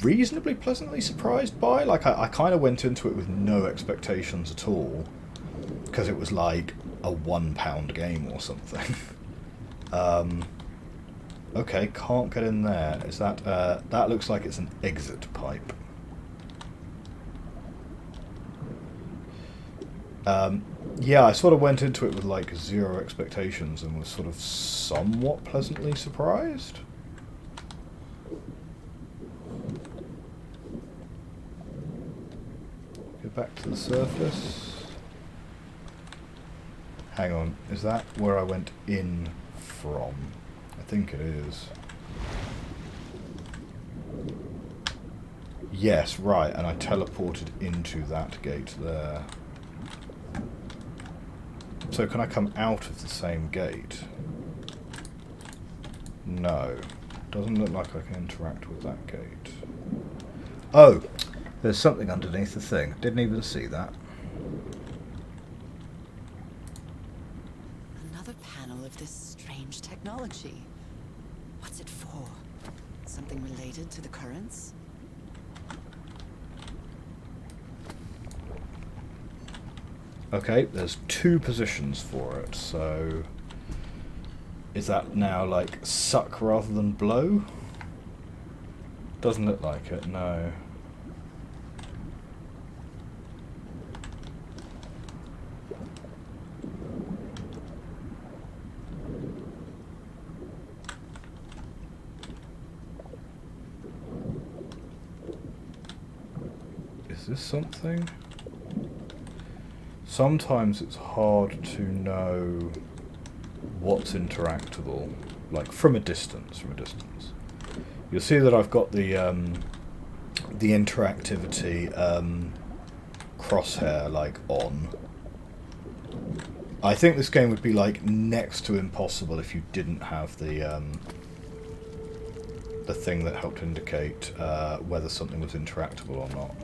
reasonably pleasantly surprised by. Like, I kind of went into it with no expectations at all, because it was like a £1 game or something. Okay, can't get in there. Is that... that looks like it's an exit pipe. Yeah, I sort of went into it with like zero expectations and was sort of somewhat pleasantly surprised. Go back to the surface. Hang on, is that where I went in from? I think it is. Yes, right, and I teleported into that gate there. So can I come out of the same gate? No. Doesn't look like I can interact with that gate. Oh! There's something underneath the thing. Didn't even see that. Another panel of this strange technology. What's it for? Something related to the currents? Okay, there's two positions for it, so... Is that now, like, suck rather than blow? Doesn't look like it, no. Is this something? Sometimes it's hard to know what's interactable, like from a distance. You'll see that I've got the interactivity crosshair like on. I think this game would be like next to impossible if you didn't have the thing that helped indicate whether something was interactable or not.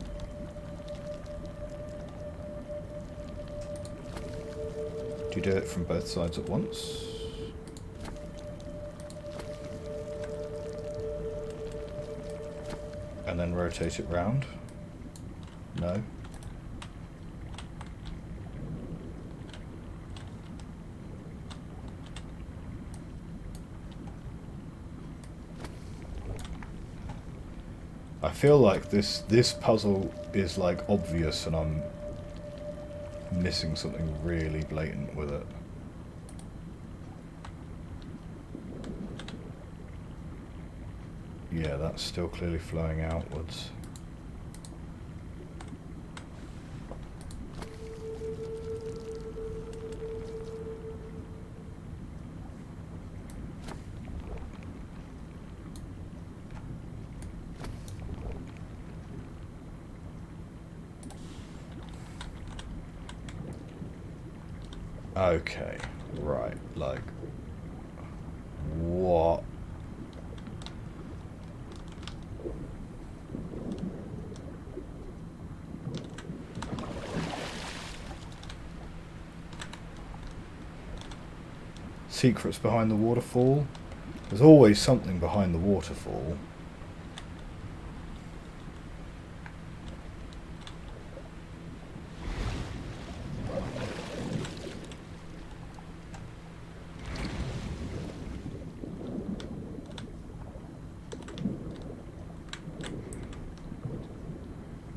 Do you do it from both sides at once? And then rotate it round? No? I feel like this puzzle is like obvious and I'm missing something really blatant with it. Yeah, that's still clearly flowing outwards. Okay, right, like, What? Secrets behind the waterfall? There's always something behind the waterfall.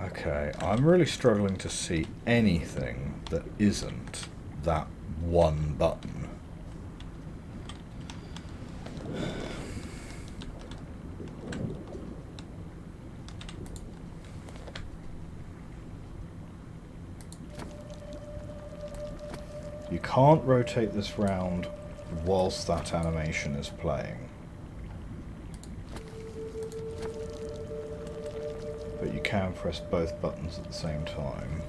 Okay, I'm really struggling to see anything that isn't that one button. You can't rotate this round whilst that animation is playing. But you can press both buttons at the same time.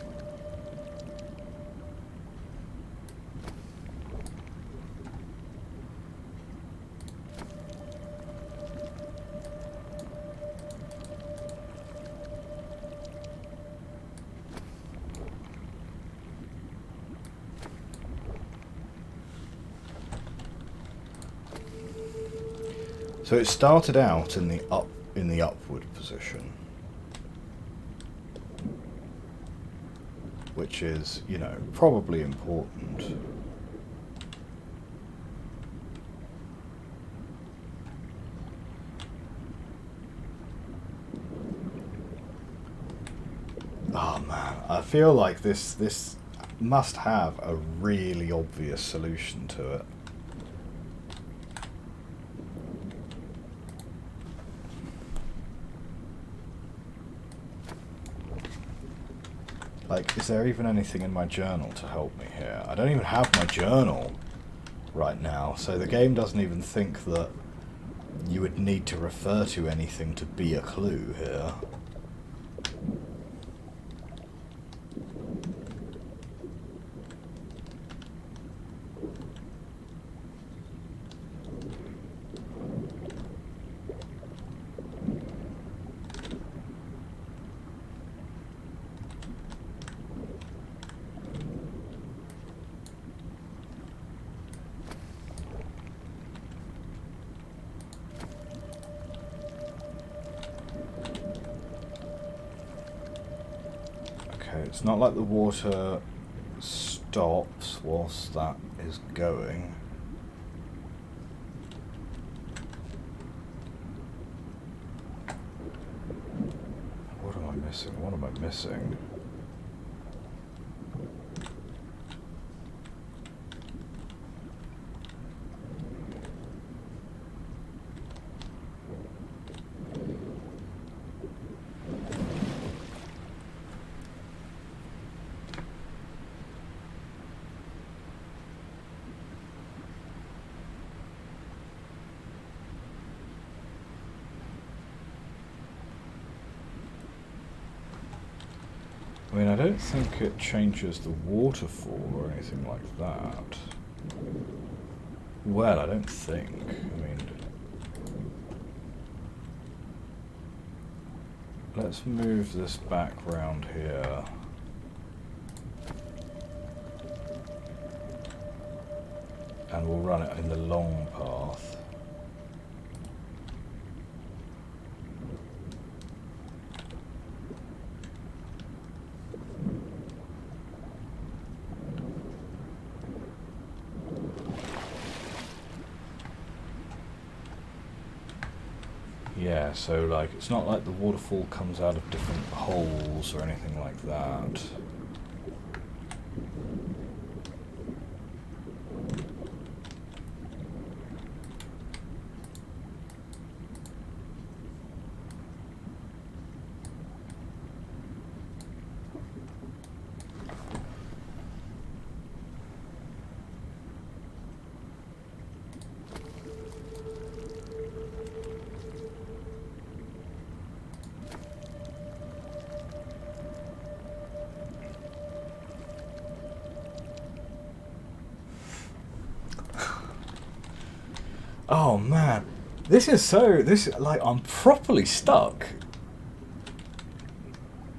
So it started out in the upward position, which is, you know, probably important. Oh man, I feel like this must have a really obvious solution to it. Like, is there even anything in my journal to help me here? I don't even have my journal right now, so the game doesn't even think that you would need to refer to anything to be a clue here. It's not like the water stops whilst that is going. What am I missing? What am I missing? I mean, I don't think it changes the waterfall or anything like that. Well, I don't think. I mean, let's move this back round here. And we'll run it in the long path. Yeah, so like, it's not like the waterfall comes out of different holes or anything like that. Oh man, this is so. Like I'm properly stuck.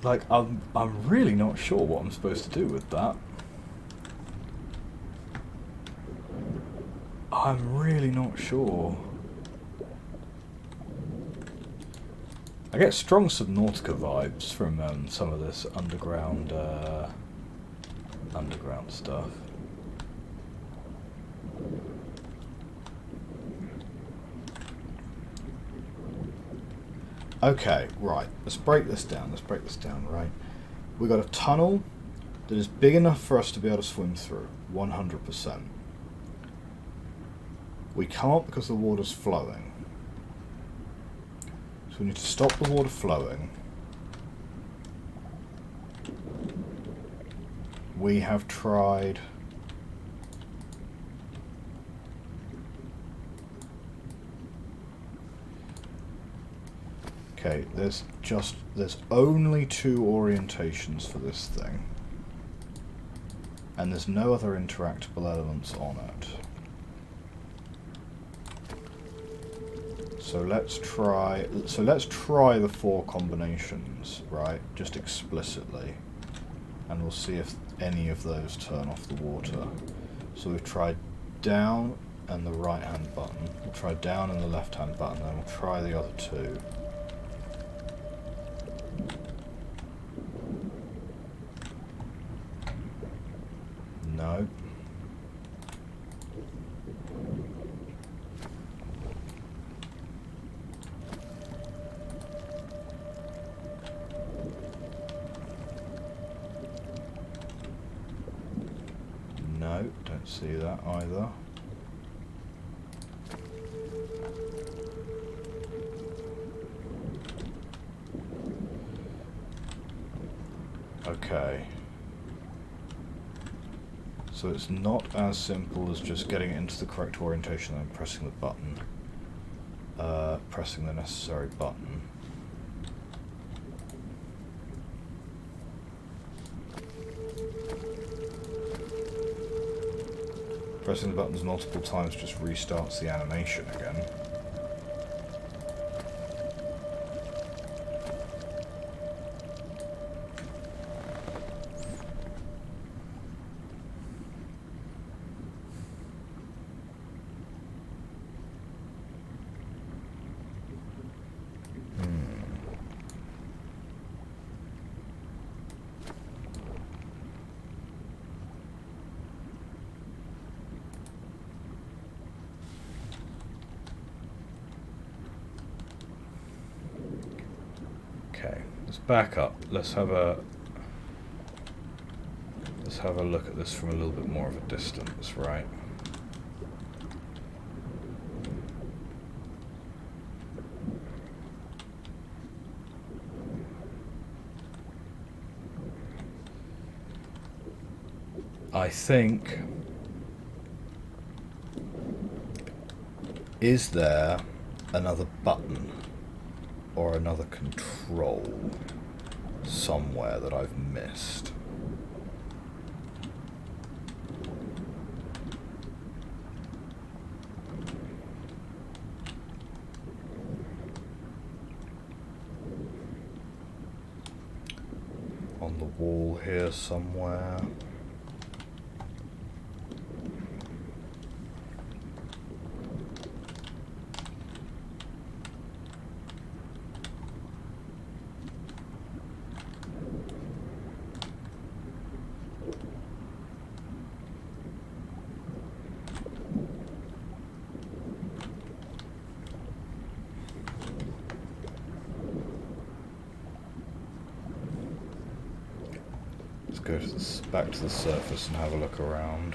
Like I'm really not sure what I'm supposed to do with that. I'm really not sure. I get strong Subnautica vibes from some of this underground stuff. Okay, right. Let's break this down. Right. We got a tunnel that is big enough for us to be able to swim through. 100%. We can't because the water's flowing. So we need to stop the water flowing. We have tried... Okay, there's only 2 orientations for this thing. And there's no other interactable elements on it. So let's try the 4 combinations, right? Just explicitly. And we'll see if any of those turn off the water. So we've tried down and the right hand button. We'll try down and the left hand button, then we'll try the other 2. No. No, don't see that either. Okay. So it's not as simple as just getting it into the correct orientation and pressing the button. Pressing the necessary button. Pressing the buttons multiple times just restarts the animation again. Okay, let's back up. Let's have a look at this from a little bit more of a distance, right? I think, is there another button or another control somewhere that I've missed? On the wall here somewhere. Go to back to the surface and have a look around.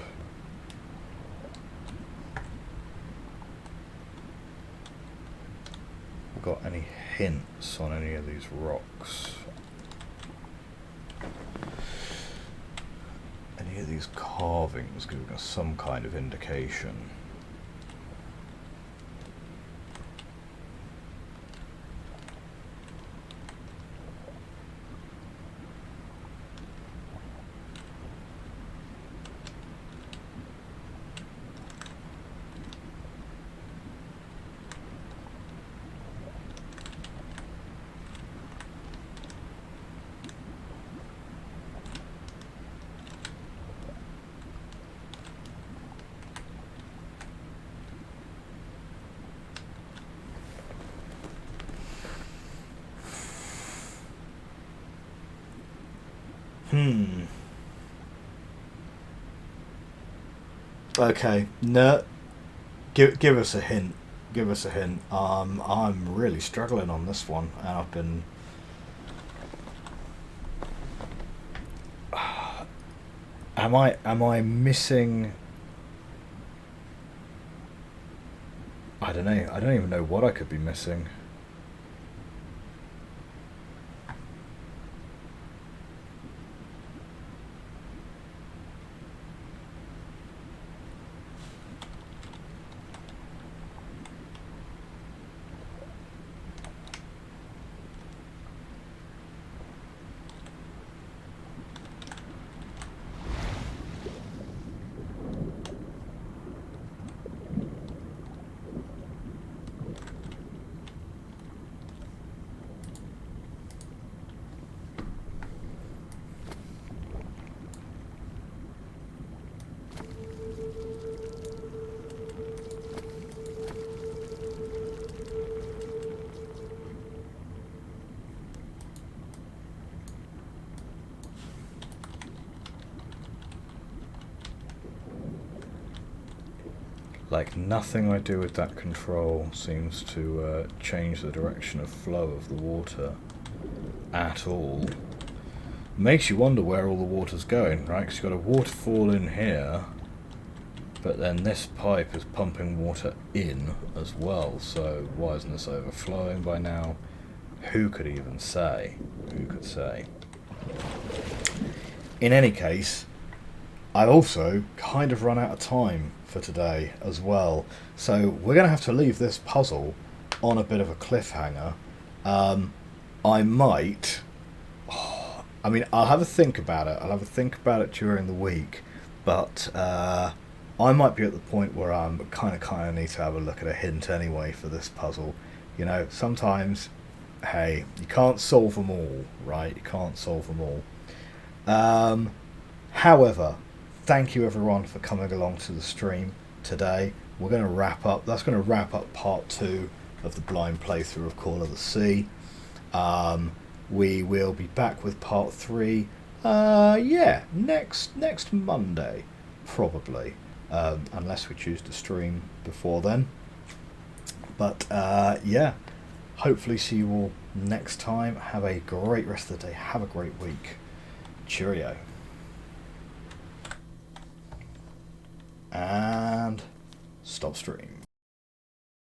Got any hints on any of these rocks? Any of these carvings giving us some kind of indication? Okay, no, give us a hint. Give us a hint. I'm really struggling on this one, and I've been. Am I missing? I don't know. I don't even know what I could be missing. Like, nothing I do with that control seems to change the direction of flow of the water at all. Makes you wonder where all the water's going, right? Because you've got a waterfall in here, but then this pipe is pumping water in as well, so why isn't this overflowing by now? Who could even say? Who could say? In any case, I've also kind of run out of time for today as well, so we're going to have to leave this puzzle on a bit of a cliffhanger. I might... I mean, I'll have a think about it. I'll have a think about it during the week, but I might be at the point where I'm kind of need to have a look at a hint anyway for this puzzle. You know, sometimes, hey, you can't solve them all, right? You can't solve them all. However, thank you everyone for coming along to the stream today. We're going to wrap up. That's going to wrap up part 2 of the blind playthrough of Call of the Sea. We will be back with part 3. Yeah, next Monday, probably, unless we choose to stream before then. But yeah, hopefully see you all next time. Have a great rest of the day. Have a great week. Cheerio. And stop stream.